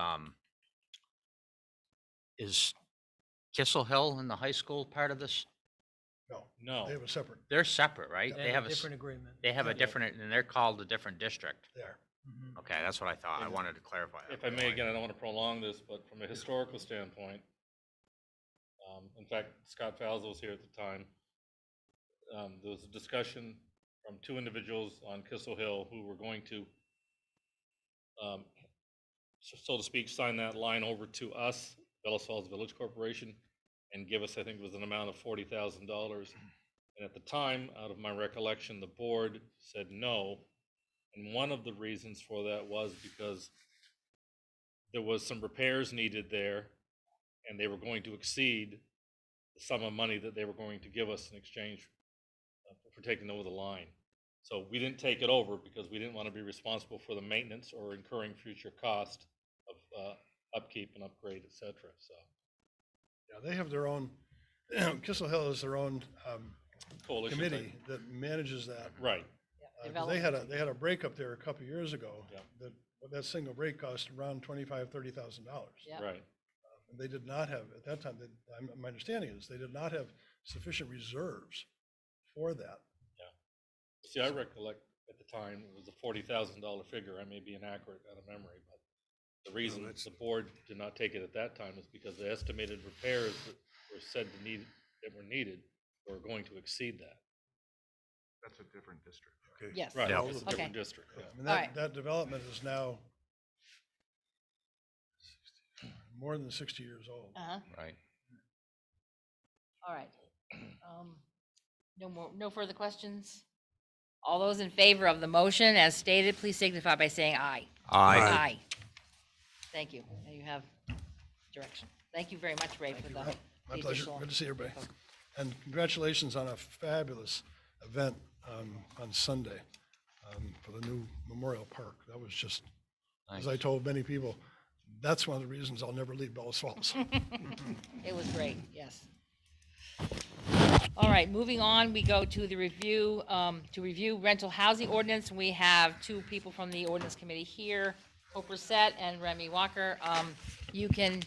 C: Kissel Hill and the high school part of this?
B: No,
G: No.
B: they have a separate,
C: They're separate, right?
D: They have a different agreement.
C: They have a different, and they're called a different district.
B: there.
D: Mhm.
C: Okay, that's what I thought. I
G: And
C: wanted to clarify that.
G: If I may, again, I don't want to prolong this, but from a historical standpoint, in fact, Scott Falzo was here at the time. There was a discussion from 2 individuals on Kissel Hill who were going to, so to speak, sign that line over to us, Bellows Falls Village Corporation, and give us, I think it was an amount of $40,000. And at the time, out of my recollection, the board said no. And one of the reasons for that was because there was some repairs needed there, and they were going to exceed the sum of money that they were going to give us in exchange for taking over the line. So we didn't take it over because we didn't want to be responsible for the maintenance or incurring future cost of upkeep and upgrade, et cetera, so.
B: Yeah, they have their own, Kissel Hill has their own
G: Coalition
B: committee
G: thing.
B: that manages that.
G: Right,
B: 'Cause they had a break up there a couple years ago.
G: Yeah.
B: That single break cost around $25,000-$30,000.
A: Yeah.
G: right.
B: And they did not have, at that time, my understanding is they did not have sufficient reserves for that.
G: See, I recollect at the time, it was a $40,000 figure. I may be inaccurate out of memory, but the reason
E: that's-
G: the board did not take it at that time is because the estimated repairs that were said to need, that were needed, were going to exceed that.
F: That's a different district.
E: Okay.
A: Yes.
G: Right,
C: Yeah.
G: it's a
A: Okay.
G: different district, yeah.
B: I mean,
A: All right.
B: that development is now more than 60 years old.
A: Uh-huh.
C: Right.
A: All right. No further questions? All those in favor of the motion as stated, please signify by saying aye.
E: Aye.
A: Thank you. Now you have direction. Thank you very much, Ray, for the
B: My
A: the
B: pleasure.
A: additional.
B: Good to see everybody. And congratulations on a fabulous event on Sunday for the new Memorial Park. That was just, as I told many people, that's one of the reasons I'll never leave Bellows Falls.
A: It was great, yes. All right, moving on, we go to the review, to review rental housing ordinance. We have two people from the ordinance committee here, Hope Brissette and Remy Walker. You can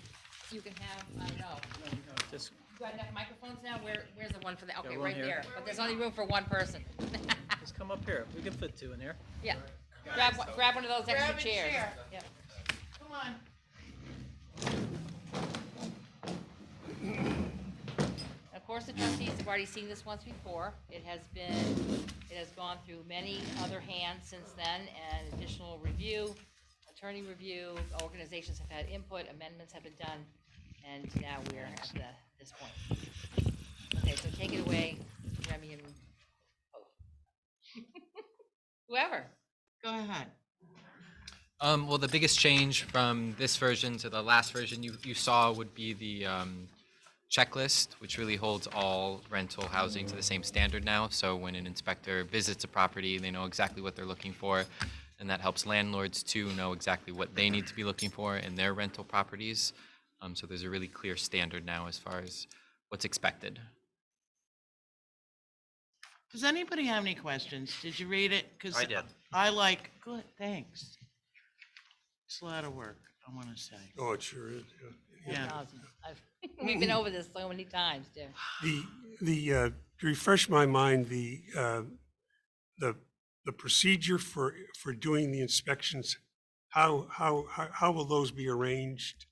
A: have, I don't know,
D: Just
A: you got enough microphones now? Where's the one for the, okay,
D: one
A: right
D: here.
A: there. But there's only room for one person.
D: just come up here. We can fit two in here.
A: Yeah, grab one of those extra chairs. Yeah.
H: Come on.
A: Of course, the trustees have already seen this once before. It has gone through many other hands since then, and additional review, attorney review, organizations have had input, amendments have been done, and now we're at this point. Okay, so take it away, Remy and whoever.
H: Go ahead.
I: Well, the biggest change from this version to the last version you saw would be the checklist, which really holds all rental housing to the same standard now. So when an inspector visits a property, they know exactly what they're looking for, and that helps landlords too know exactly what they need to be looking for in their rental properties. So there's a really clear standard now as far as what's expected.
H: Does anybody have any questions? Did you read it? 'Cause
C: I did.
H: good, thanks. It's a lot of work, I want to say.
E: Oh, it sure is, yeah.
H: Yeah.
A: We've been over this so many times, too.
E: To refresh my mind, the procedure for doing the inspections, how will those be arranged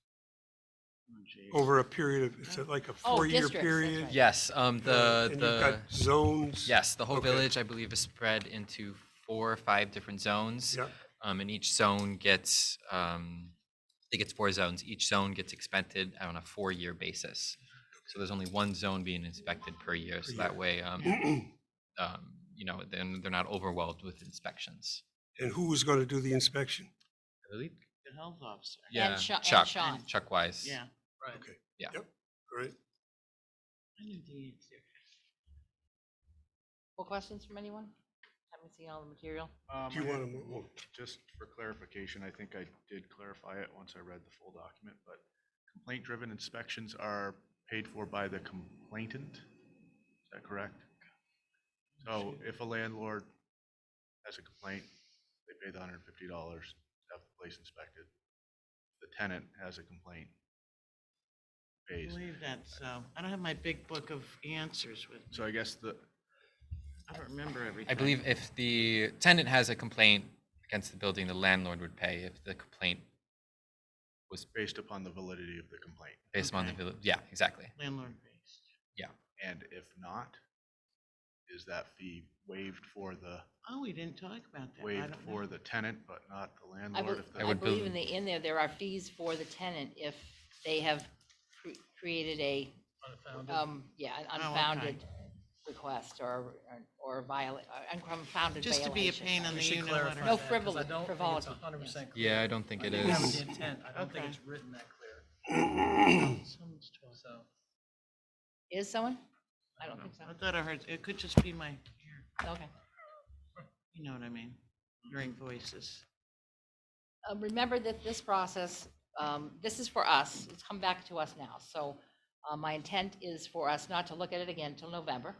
E: over a period of, is it like a
A: Oh,
E: 4-year
A: districts, that's
E: period?
A: right.
I: Yes,
E: And you've got zones?
I: yes, the whole
E: Okay.
I: village I believe is spread into 4 or 5 different zones.
E: Yeah,
I: And each zone gets, I think it's 4 zones. Each zone gets inspected on a 4-year basis. So there's only one zone being inspected per year. So that way, then they're not overwhelmed with inspections.
E: and who is going to do the inspection?
I: I believe.
H: The health officer.
I: Yeah,
A: Sha- and
I: Chuck,
A: Sean.
I: Chuck Wise.
H: Yeah,
D: Right.
E: Okay.
I: Yeah.
E: Yep, all right.
H: I knew the answer.
A: More questions from anyone? Haven't seen all the material.
E: Do you want to move?
F: Just for clarification, I think I did clarify it once I read the full document, but complaint-driven inspections are paid for by the complainant. Is that correct? So if a landlord has a complaint, they pay the $150 to have the place inspected. The tenant has a complaint,
H: I
F: pays.
H: believe that, so. I don't have my big book of answers with me.
F: So I guess
H: I don't remember everything.
I: I believe if the tenant has a complaint against the building, the landlord would pay if the complaint was
F: based upon the validity of the complaint,
I: based on the
H: Okay.
I: village. Yeah, exactly.
H: Landlord based.
F: and if not, is that fee waived for the,
H: Oh, we didn't talk about that. I
F: waived
H: don't
F: for
H: know.
F: the tenant, but not the
A: I
F: landlord? If the-
I: I
A: I
I: would
A: believe
I: bel-
A: in there are fees for the tenant if they have created a,
D: Unfounded.
A: an
H: Oh, okay.
A: unfounded request or unfounded
H: Just to be a
A: violation.
H: pain in
D: We
H: the
D: should
H: you-know-what.
D: clarify
A: No
D: that, 'cause I
A: frivolity-
D: don't think it's
A: frivolity,
D: 100%
I: Yeah,
D: clear.
I: I don't think it
D: That was
I: is.
D: the intent. I don't think
H: Okay.
D: it's written that clear.
H: Someone's talking.
D: So,
A: Is someone? I don't think so.
H: I thought I heard, it could just be my ear.
A: Okay.
H: You know what I mean? Hearing voices.
A: Remember that this process, this is for us, it's come back to us now. So my intent is for us not to look at it again until November.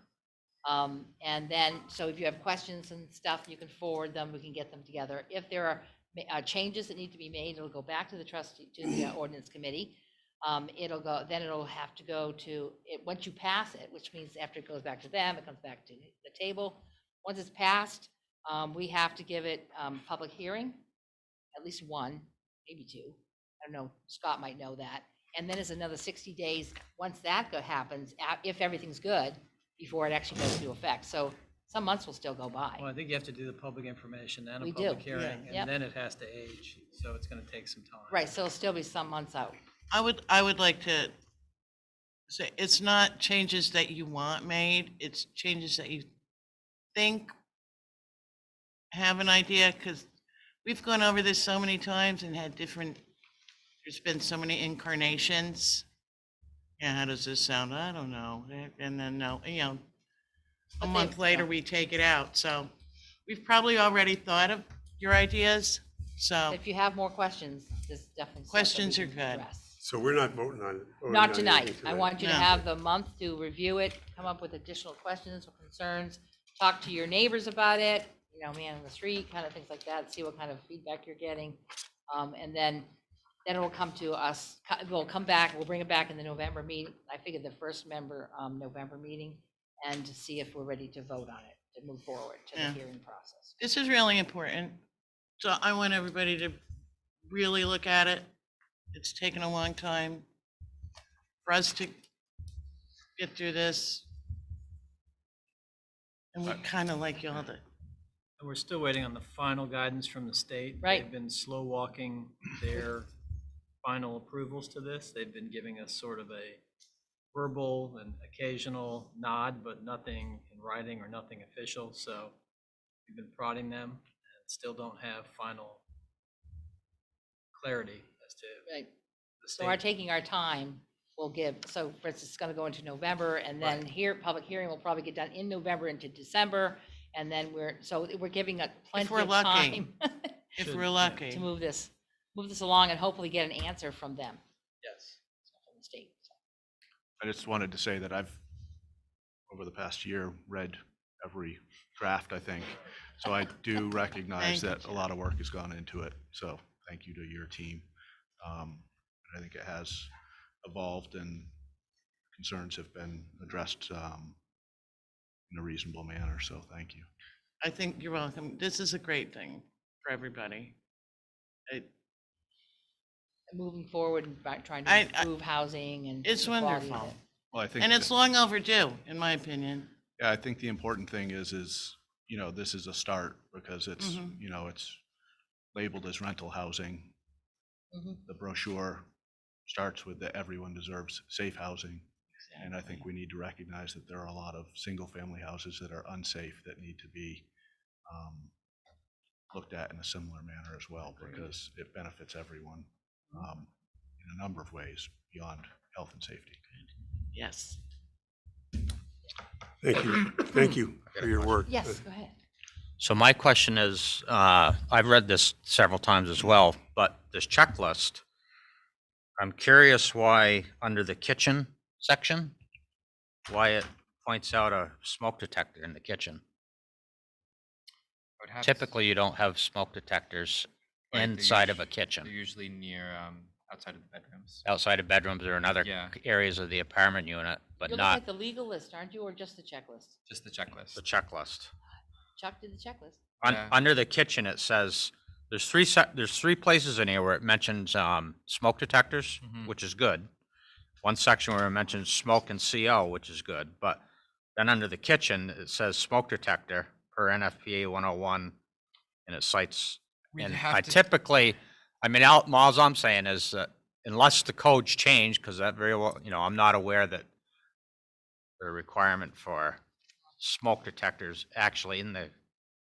A: And then, so if you have questions and stuff, you can forward them, we can get them together. If there are changes that need to be made, it'll go back to the ordinance committee. It'll have to go to, once you pass it, which means after it goes back to them, it comes back to the table. Once it's passed, we have to give it public hearing, at least one, maybe two. I don't know, Scott might know that. And then it's another 60 days, once that happens, if everything's good, before it actually goes into effect. So some months will still go by.
D: well, I think you have to do the public information and a
A: We do,
D: public hearing,
A: yeah.
D: and then it has to age. So it's going to take some time.
A: Right, so it'll still be some months out.
H: I would like to say, it's not changes that you want made, it's changes that you think have an idea, because we've gone over this so many times and had different, there's been so many incarnations. Yeah, how does this sound? I don't know. And then, no, a
A: But
H: month
A: they-
H: later,
A: yeah.
H: we take it out. So we've probably already thought of your ideas. So
A: If you have more questions, this definitely. stuff that we
H: Questions are
A: can
H: good.
A: address.
E: So we're not voting on it? voting
A: Not
E: on
A: tonight.
E: anything
A: I want you to
H: No.
A: have the month to review it, come up with additional questions or concerns, talk to your neighbors about it, man on the street, kind of things like that, see what kind of feedback you're getting. And then it will come to us, we'll come back, we'll bring it back in the November meeting. I figured the first November meeting, and to see if we're ready to vote on it, to move forward to the
H: Yeah.
A: hearing process.
H: this is really important. So I want everybody to really look at it. It's taken a long time for us to get through this. And we'd kind of like y'all to,
D: And we're still waiting on the final guidance from the state.
A: Right.
D: They've been slow walking their final approvals to this. They've been giving us sort of a verbal and occasional nod, but nothing in writing or nothing official. So we've been prodding them and still don't have final clarity as to
A: Right.
D: the
A: So our
D: state.
A: taking our time will give, so for instance, it's gonna go into November, and then
D: Right.
A: here, public hearing will probably get done in November into December, and then we're giving it plenty
H: we're
A: of
H: lucky.
A: time
H: if
D: Should-
H: we're
D: yeah.
H: lucky.
A: to move this along and hopefully get an answer from them,
D: Yes.
A: from the state.
F: I just wanted to say that I've, over the past year, read every draft, I think. So I do recognize
H: Thank you,
F: that a lot of work has gone into it. So thank you to your team. And I think it has evolved and concerns have been addressed in a reasonable manner. So thank you.
H: I think you're welcome. This is a great thing for everybody.
A: Moving forward and trying
H: I-
A: to improve housing and.
H: It's
A: the quality of
H: wonderful.
A: it.
F: Well, I think.
H: And it's
F: that-
H: long overdue, in my opinion.
F: Yeah, I think the important thing is, this is a start because it's,
H: Mhm.
F: it's labeled as rental housing.
A: Mhm.
F: The brochure starts with that everyone deserves safe housing. And I think we need to recognize that there are a lot of single-family houses that are unsafe that need to be looked at in a similar manner as well, because it benefits everyone in a number of ways beyond health and safety.
H: Yes.
E: Thank you. Thank you for your work.
A: Yes, go ahead.
C: So my question is, I've read this several times as well, but this checklist, I'm curious why under the kitchen section, why it points out a smoke detector in the kitchen.
I: What happens-
C: Typically, you don't have smoke detectors
I: Right, they're
C: inside of a
I: usu-
C: kitchen,
I: They're usually near, outside of the bedrooms.
C: outside of bedrooms or in other
I: Yeah.
C: areas of the apartment unit, but
A: You're looking
C: not
A: at the legal list, aren't you, or just the checklist?
I: Just the checklist.
C: the checklist.
A: Chuck did the checklist.
I: Yeah.
C: Under the kitchen, it says, there's three places in here where it mentions smoke detectors,
I: Mhm.
C: which is good. One section where it mentions smoke and CO, which is good, but then under the kitchen, it says smoke detector per NFPA 101, and it cites,
I: We'd
C: and
I: have
C: I
I: to-
C: typically, I mean, all I'm saying is that unless the codes change, because that very well, I'm not aware that the requirement for smoke detectors actually in the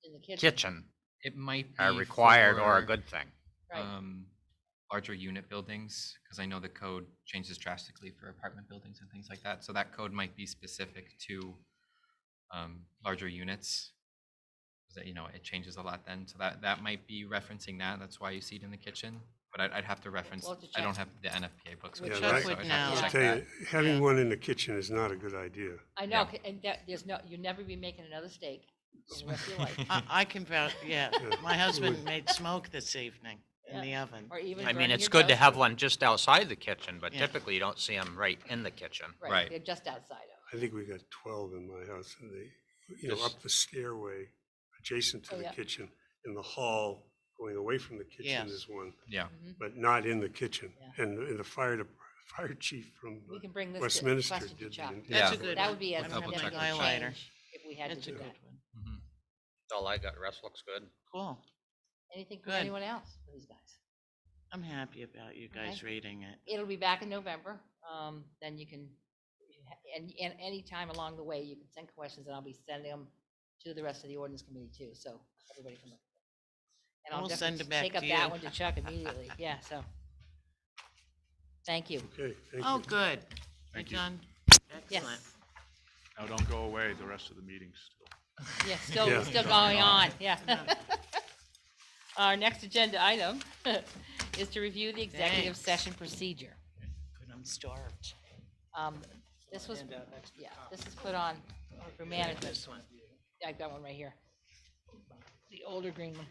A: In the kitchen.
C: kitchen
I: It might be
C: are required or a
I: for,
C: good thing.
A: Right.
I: larger unit buildings, because I know the code changes drastically for apartment buildings and things like that. So that code might be specific to larger units. 'Cause that, it changes a lot then. So that might be referencing that. That's why you see it in the kitchen. But I'd have to reference.
A: We'll have to
I: I don't
A: check.
I: have the NFPA books.
H: Well,
I: with
E: Chuck
I: me, so
H: would
I: I'd have
H: know.
I: to
E: I'll
I: check
E: tell
I: that.
E: you, having one in the kitchen is not a good idea.
A: I know,
C: Yeah.
A: and there's no, you'll never be making another steak in the rest of your life.
H: I can vouch, yeah,
E: Yeah.
H: my husband made smoke this evening in the oven.
A: Or even
C: I mean,
A: burning
C: it's
A: your
C: good to have
A: toaster.
C: one just outside the kitchen, but
H: Yeah.
C: typically you don't see them right in the kitchen.
A: Right,
I: Right.
A: they're just outside of.
E: I think we got 12 in my house, and they,
C: Just-
E: up the stairway, adjacent to
A: Oh,
E: the
A: yeah.
E: kitchen, in the hall, going away from the kitchen
H: Yes.
E: is one,
I: Yeah.
E: but not in the kitchen.
A: Yeah.
E: And the fire chief from
A: We can bring this to
E: Westminster
A: question to
E: did.
A: Chuck.
E: the-
H: That's
I: Yeah.
H: a good
A: That
H: one.
A: would be a
H: I'm gonna
A: significant
H: highlighter.
A: change if we had to
H: That's a
A: do
H: good
A: that.
H: one.
I: Mhm.
C: That's all I got. The rest looks good.
H: Cool.
A: Anything from
H: Good.
A: anyone else for these guys?
H: I'm happy about you guys
A: Okay.
H: reading it.
A: It'll be back in November. Then you can, and any time along the way, you can send questions and I'll be sending them to the rest of the ordinance committee too, so everybody can look. And I'll
H: We'll send
A: definitely
H: it back
A: take up
H: to
A: that
H: you.
A: one to Chuck immediately. Yeah, so. Thank you.
E: Okay, thank
H: Oh,
E: you.
H: good. You're
F: Thank you.
H: done.
A: Yes.
H: Excellent.
F: Now, don't go away, the rest of the meeting's still.
A: Yeah, still,
E: Yeah.
A: still going on, yeah. Our next agenda item is to review the executive
H: Thanks.
A: session procedure.
H: Good, I'm starved.
A: This was, yeah, this is put on for management. Yeah, I've got one right here. The older green one.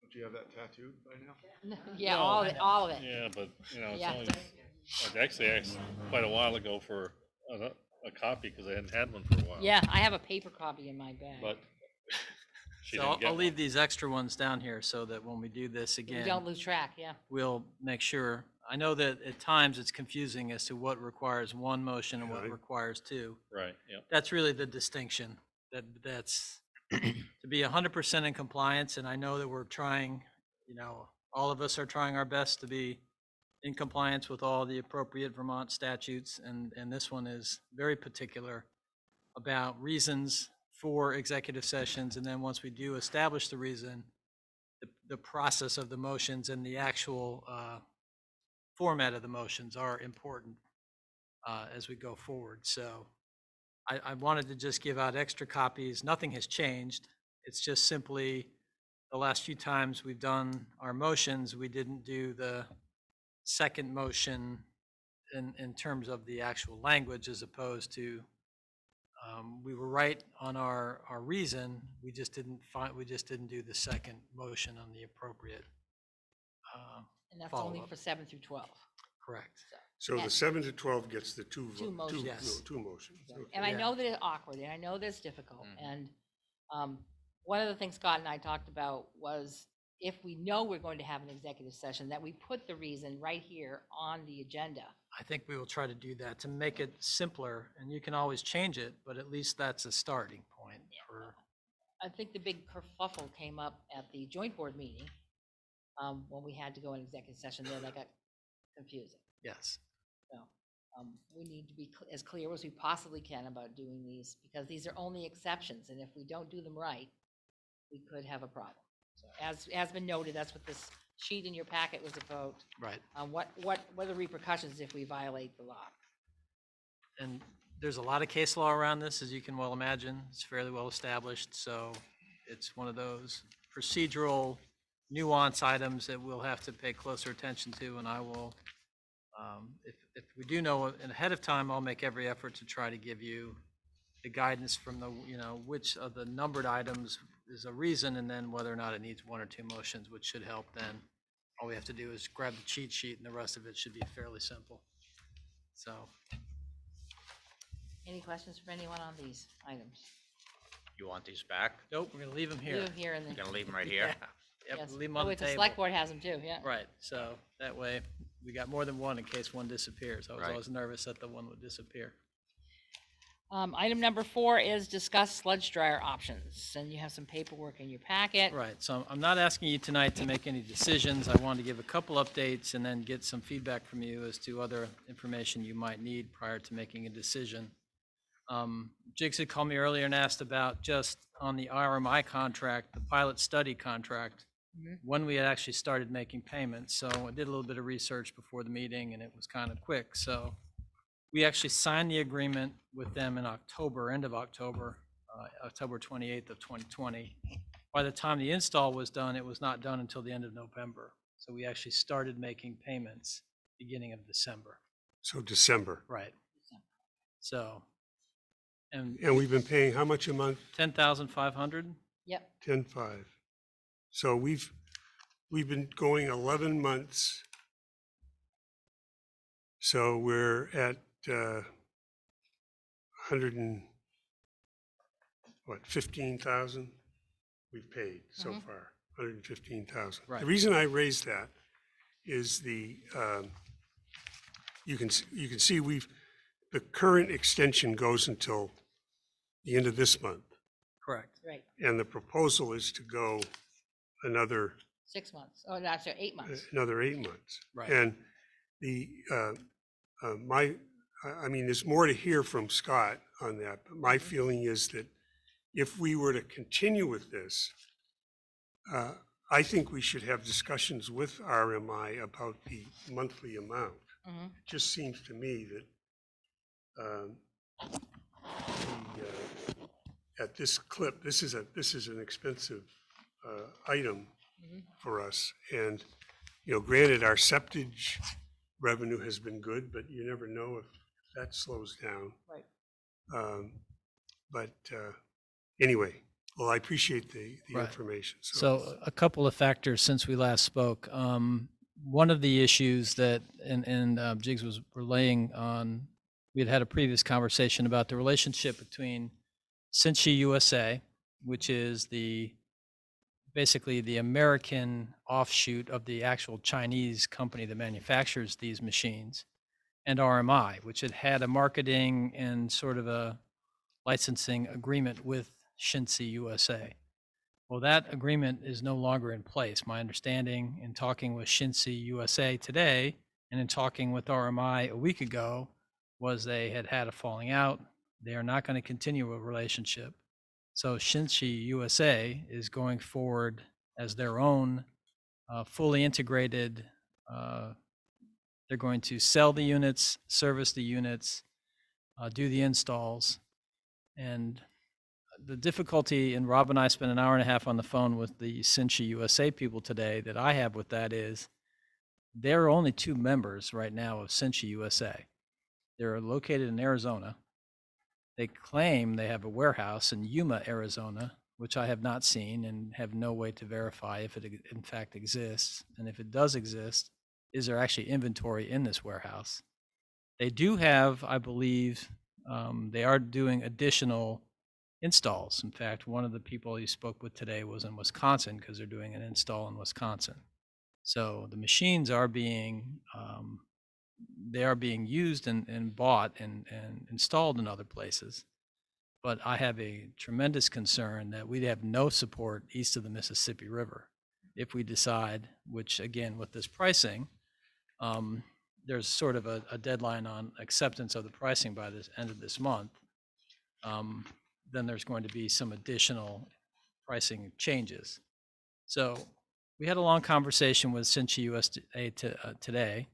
F: Don't you have that tattooed by now?
A: Yeah,
G: No.
A: all of it.
G: Yeah, but, it's
A: Yeah.
G: only, I actually asked quite a while ago for a copy, because I hadn't had one for a while.
A: Yeah, I have a paper copy in my bag.
G: But she
D: So
G: didn't get
D: I'll leave
G: one.
D: these extra ones down here so that when we do this
A: We
D: again,
A: don't lose track, yeah.
D: we'll make sure. I know that at times it's confusing as to what requires one motion and what
E: Right.
D: requires two.
G: Right, yep.
D: That's really the distinction, that's to be 100% in compliance, and I know that we're trying, all of us are trying our best to be in compliance with all the appropriate Vermont statutes, and this one is very particular about reasons for executive sessions, and then once we do establish the reason, the process of the motions and the actual format of the motions are important as we go forward. So I wanted to just give out extra copies. Nothing has changed. It's just simply the last few times we've done our motions, we didn't do the second motion in terms of the actual language, as opposed to we were right on our reason. We just didn't do the second motion on the appropriate.
A: And that's only
D: Follow-up.
A: for 7 through 12.
D: Correct.
E: So the 7 to 12 gets the two
A: motions.
D: Yes.
E: two motions. Okay.
A: And I
D: Yeah.
A: know that it's awkward, and I know that it's difficult,
C: Mhm.
A: and one of the things Scott and I talked about was if we know we're going to have an executive session, that we put the reason right here on the agenda.
D: I think we will try to do that to make it simpler, and you can always change it, but at least that's a starting point for.
A: I think the big kerfuffle came up at the joint board meeting, when we had to go in executive session there, that got confusing.
D: Yes.
A: So, we need to be as clear as we possibly can about doing these, because these are only exceptions, and if we don't do them right, we could have a problem. So as been noted, that's what this sheet in your packet was about.
D: Right.
A: What are the repercussions if we violate the law?
D: And there's a lot of case law around this, as you can well imagine. It's fairly well established, so it's one of those procedural nuance items that we'll have to pay closer attention to, and I will, if we do know it ahead of time, I'll make every effort to try to give you the guidance from the, which of the numbered items is a reason, and then whether or not it needs one or two motions, which should help then. All we have to do is grab the cheat sheet, and the rest of it should be fairly simple. So.
A: Any questions from anyone on these items?
C: You want these back?
D: Nope, we're gonna leave them
A: Leave
D: here.
A: them here in the.
C: You're gonna leave them right here?
D: Yep,
A: Yes.
D: leave them
A: Oh,
D: on the
A: wait, the
D: table.
A: select board has them too, yeah.
D: Right, so that way, we got more than one in case one disappears. I was
C: Right.
D: always nervous that the one would disappear.
A: Item number 4 is discuss sludge dryer options, and you have some paperwork in your packet.
D: Right, so I'm not asking you tonight to make any decisions. I wanted to give a couple updates and then get some feedback from you as to other information you might need prior to making a decision. Jigs had called me earlier and asked about just on the RMI contract, the pilot study contract, when we had actually started making payments. So I did a little bit of research before the meeting and it was kind of quick. So we actually signed the agreement with them in October, end of October, October 28th of 2020. By the time the install was done, it was not done until the end of November. So we actually started making payments beginning of December.
E: So December.
D: Right. So, and
E: And we've been paying how much a month?
D: 10,500?
A: Yep.
E: 10.5. So we've been going 11 months. So we're at 15,000 we've paid so far, 115,000.
D: Right.
E: The reason I raised that is you can see the current extension goes until the end of this month.
D: Correct.
A: Right.
E: And the proposal is to go another
A: 6 months. Oh, that's 8 months.
E: another 8 months.
D: Right.
E: And I mean, there's more to hear from Scott on that, but my feeling is that if we were to continue with this, I think we should have discussions with RMI about the monthly amount. It just seems to me that at this clip, this is an expensive item for us. And, granted, our septage revenue has been good, but you never know if that slows down.
A: Right.
E: But anyway, well, I appreciate the
D: Right.
E: information.
D: So a couple of factors since we last spoke. One of the issues that, and Jigs was relaying on, we had a previous conversation about the relationship between Cincy USA, which is basically the American offshoot of the actual Chinese company that manufactures these machines, and RMI, which had a marketing and sort of a licensing agreement with Cincy USA. Well, that agreement is no longer in place. My understanding in talking with Cincy USA today and in talking with RMI a week ago was they had a falling out. They are not going to continue a relationship. So Cincy USA is going forward as their own fully integrated. They're going to sell the units, service the units, do the installs. And the difficulty, and Rob and I spent an hour and a half on the phone with the Cincy USA people today, that I have with that is there are only 2 members right now of Cincy USA. They're located in Arizona. They claim they have a warehouse in Yuma, Arizona, which I have not seen and have no way to verify if it in fact exists. And if it does exist, is there actually inventory in this warehouse? They do have, I believe, they are doing additional installs. In fact, one of the people you spoke with today was in Wisconsin because they're doing an install in Wisconsin. So the machines are being, they are being used and bought and installed in other places. But I have a tremendous concern that we'd have no support east of the Mississippi River if we decide, which again, with this pricing, there's sort of a deadline on acceptance of the pricing by the end of this month. Then there's going to be some additional pricing changes. So we had a long conversation with Cincy USA today.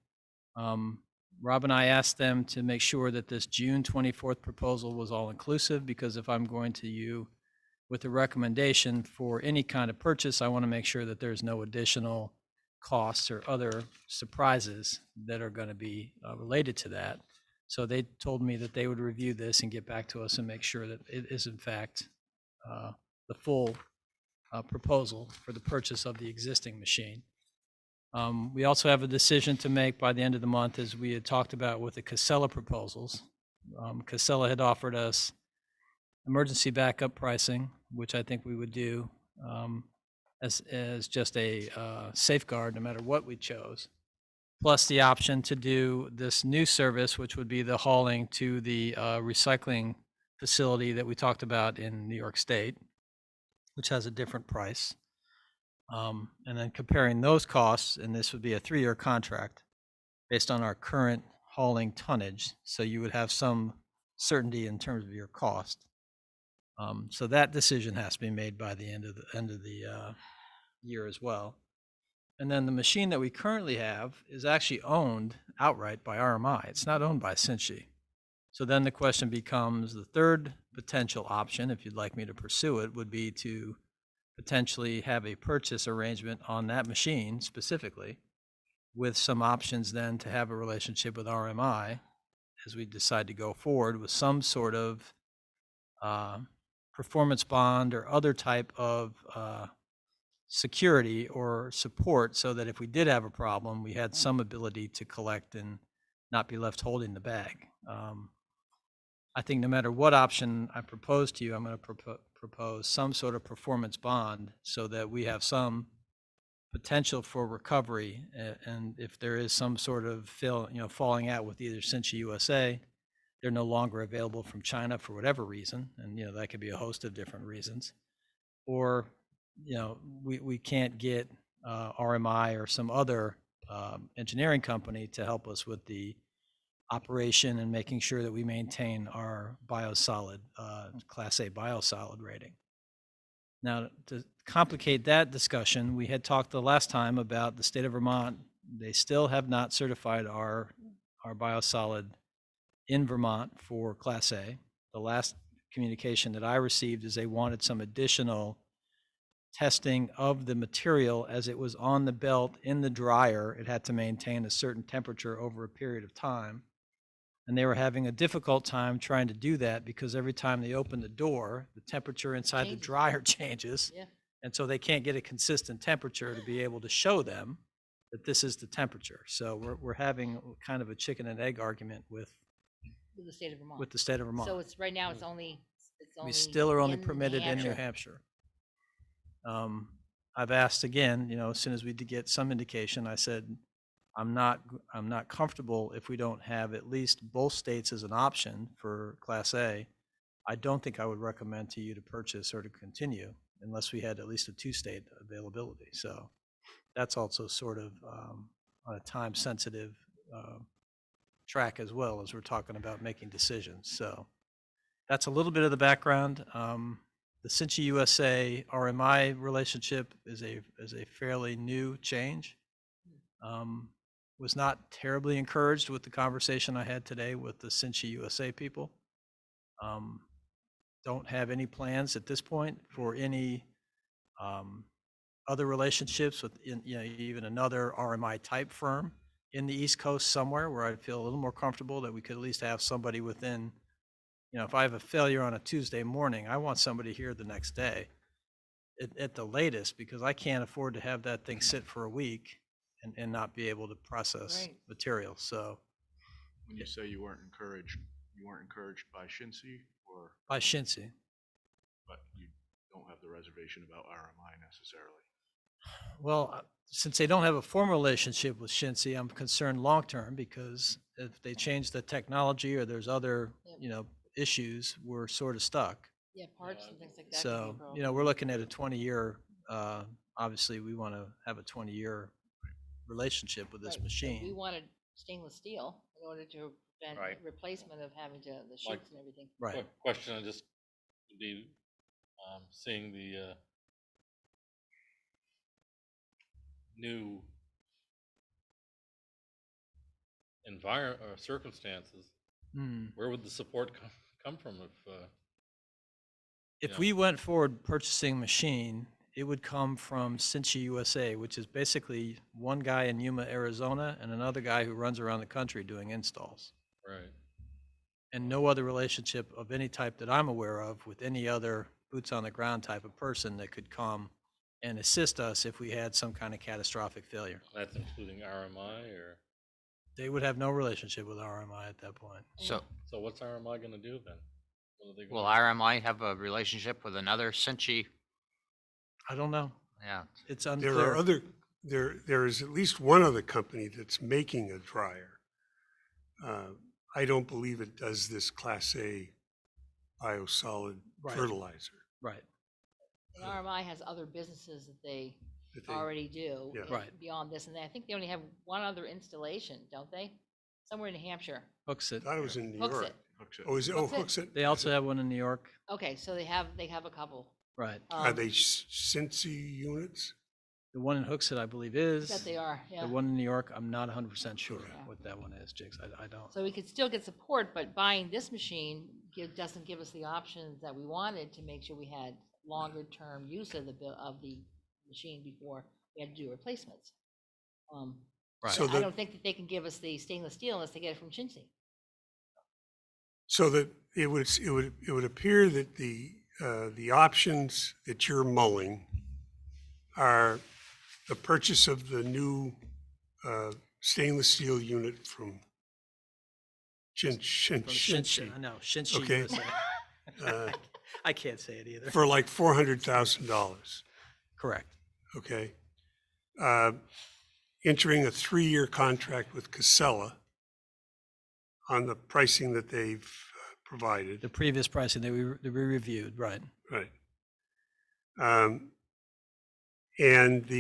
D: Rob and I asked them to make sure that this June 24th proposal was all inclusive, because if I'm going to you with a recommendation for any kind of purchase, I want to make sure that there's no additional costs or other surprises that are going to be related to that. So they told me that they would review this and get back to us and make sure that it is in fact the full proposal for the purchase of the existing machine. We also have a decision to make by the end of the month, as we had talked about with the Casella proposals. Casella had offered us emergency backup pricing, which I think we would do as just a safeguard no matter what we chose, plus the option to do this new service, which would be the hauling to the recycling facility that we talked about in New York State, which has a different price. And then comparing those costs, and this would be a 3-year contract based on our current hauling tonnage. So you would have some certainty in terms of your cost. So that decision has to be made by the end of the year as well. And then the machine that we currently have is actually owned outright by RMI. It's not owned by Cincy. So then the question becomes, the third potential option, if you'd like me to pursue it, would be to potentially have a purchase arrangement on that machine specifically, with some options then to have a relationship with RMI as we decide to go forward with some sort of performance bond or other type of security or support, so that if we did have a problem, we had some ability to collect and not be left holding the bag. I think no matter what option I propose to you, I'm going to propose some sort of performance bond so that we have some potential for recovery. And if there is some sort of falling out with either Cincy USA, they're no longer available from China for whatever reason, and that could be a host of different reasons, or we can't get RMI or some other engineering company to help us with the operation and making sure that we maintain our biosolid, Class A biosolid rating. Now, to complicate that discussion, we had talked the last time about the state of Vermont. They still have not certified our biosolid in Vermont for Class A. The last communication that I received is they wanted some additional testing of the material as it was on the belt in the dryer. It had to maintain a certain temperature over a period of time. And they were having a difficult time trying to do that because every time they open the door, the temperature inside the dryer changes.
A: Yeah.
D: And so they can't get a consistent temperature to be able to show them that this is the temperature. So we're having kind of a chicken and egg argument with
A: With the state of Vermont.
D: the state of Vermont.
A: So it's, right now, it's only.
D: We still are only
A: in
D: permitted in New Hampshire. I've asked again, as soon as we did get some indication, I said, I'm not comfortable if we don't have at least both states as an option for Class A. I don't think I would recommend to you to purchase or to continue unless we had at least a 2-state availability. So that's also sort of on a time-sensitive track as well, as we're talking about making decisions. So that's a little bit of the background. The Cincy USA RMI relationship is a fairly new change. Was not terribly encouraged with the conversation I had today with the Cincy USA people. Don't have any plans at this point for any other relationships with even another RMI type firm in the East Coast somewhere, where I'd feel a little more comfortable that we could at least have somebody within, if I have a failure on a Tuesday morning, I want somebody here the next day at the latest, because I can't afford to have that thing sit for a week and not be able to process material. So
F: When you say you weren't encouraged by Cincy, or,
D: by Cincy.
F: but you don't have the reservation about RMI necessarily?
D: Well, since they don't have a formal relationship with Cincy, I'm concerned long-term, because if they change the technology or there's other, issues, we're sort of stuck.
A: Yeah, parts and things like that.
D: So, we're looking at a 20-year, obviously we want to have a 20-year relationship with this machine.
A: We wanted stainless steel in order to prevent
G: Right.
A: replacement of having the
G: Like-
A: sheets and everything.
D: Right.
G: Question, I just would be seeing the new environment or circumstances, where would the support come from
D: If
G: Yeah.
D: we went forward purchasing machine, it would come from Cincy USA, which is basically one guy in Yuma, Arizona, and another guy who runs around the country doing installs.
G: right?
D: And no other relationship of any type that I'm aware of with any other boots on the ground type of person that could come and assist us if we had some kind of catastrophic failure.
G: That's including RMI, or
D: They would have no relationship with RMI at that point.
C: So
G: so what's RMI going to do then? What are they
C: will
G: gonna-
C: RMI have a relationship with another Cincy?
D: I don't know.
C: Yeah,
D: It's
E: There
D: unclear.
E: are other, there is at least one other company that's making a dryer. I don't believe it does this Class A biosolid
D: Right.
E: fertilizer.
D: Right.
A: And RMI has other businesses that they
E: that they-
A: already do.
E: Yeah.
A: and
D: Right.
A: Beyond this, and I think they only have one other installation, don't they? Somewhere in New Hampshire.
D: Hooks
E: I
D: it.
E: thought it was in New
A: Hooks
E: York.
A: it.
F: Hooks it.
E: Oh, is it? Oh,
A: Hooks it.
E: Hooks it.
D: They also have one in New York.
A: Okay, so they have a couple.
D: Right.
E: Are they Cincy units?
D: The one in Hooksett, I believe,
A: That
D: is.
A: they are, yeah.
D: The one in New York, I'm not 100% sure
E: Okay.
D: what that one is, Jigs. I don't.
A: So we could still get support, but buying this machine doesn't give us the options that we wanted to make sure we had longer-term use of the machine before we had to do replacements.
D: Right.
E: So
A: I
E: the-
A: don't think that they can give us the stainless steel unless they get it from Chintzy.
E: So that it would appear that the options that you're mulling are the purchase of the new stainless steel unit from
D: From Shinshi.
E: Shinsei
D: I know, Shinshi
E: Okay.
D: USA.
E: uh,
D: I can't say it either.
E: for like $400,000.
D: Correct.
E: Okay. Entering a 3-year contract with Casella on the pricing that they've provided.
D: The previous pricing that we reviewed, right.
E: Right. And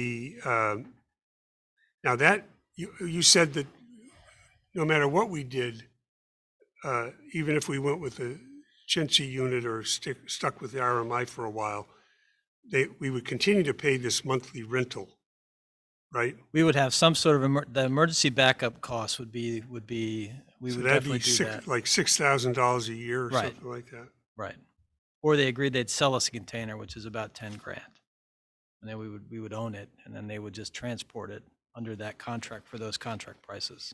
E: now that, you said that no matter what we did, even if we went with the Chintzy unit or stuck with the RMI for a while, we would continue to pay this monthly rental, right?
D: We would have some sort of, the emergency backup cost would be, we
E: So
D: would
E: that'd
D: definitely
E: be
D: do that.
E: like $6,000 a year or
D: Right.
E: something like that.
D: Right. Or they agreed they'd sell us a container, which is about 10 grand. And then we would own it, and then they would just transport it under that contract for those contract prices.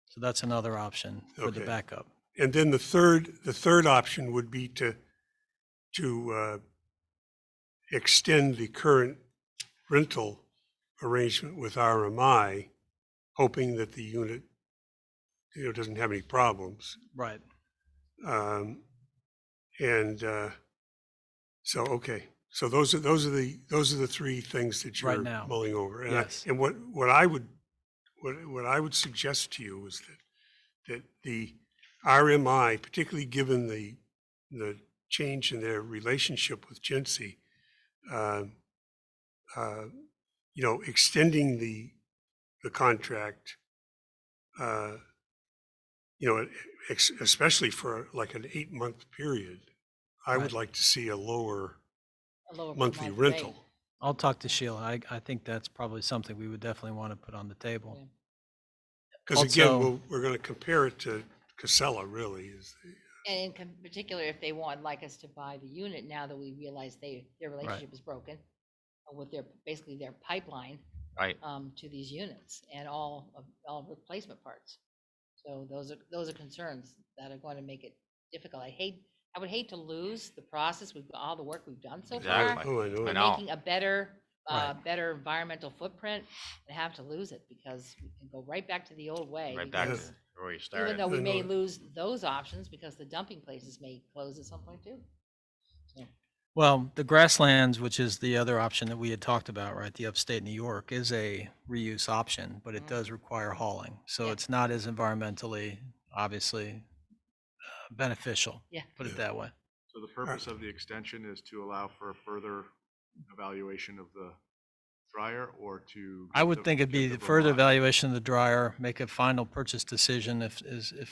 D: So that's another option for the
E: Okay.
D: backup.
E: And then the third option would be to extend the current rental arrangement with RMI, hoping that the unit, doesn't have any problems.
D: Right.
E: So, okay, so those are the three things that
D: Right
E: you're
D: now.
E: mulling over. And
D: Yes.
E: and what I would suggest to you is that the RMI, particularly given the change in their relationship with Chintzy, extending the contract, especially for like an 8-month period, I would
D: Right.
E: like to see a lower
A: A lower per
E: monthly
A: month
E: rental.
A: rate.
D: I'll talk to Sheila. I think that's probably something we would definitely want to put on the table.
A: Yeah.
E: Because again,
D: Also-
E: we're going to compare it to Casella, really, is
A: And in particular, if they want like us to buy the unit now that we realize their relationship is broken with basically their pipeline
C: Right.
A: to these units and all replacement parts. So those are concerns that are going to make it difficult. I would hate to lose the process all the work we've done so
C: Exactly.
A: far.
E: oh, I know.
C: I
A: We're
C: know.
A: making a better
D: Right.
A: better environmental footprint and have to lose it because we can go right back to the old way.
C: Right back to
A: because
C: where you
A: even
C: started.
A: though we
E: I
A: may
E: know.
A: lose those options because the dumping places may close at some point too. So,
D: Well, the grasslands, which is the other option that we had talked about, right? The upstate New York is a reuse option, but it
A: Mhm.
D: does require hauling. So
A: Yeah.
D: it's not as environmentally, obviously, beneficial.
A: Yeah.
D: Put it
E: Yeah.
D: that way.
F: So the purpose of the extension is to allow for a further evaluation of the dryer or to?
D: I would
F: get
D: think it'd be
F: get
D: the further
F: Vermont-
D: evaluation of the dryer, make a final purchase decision if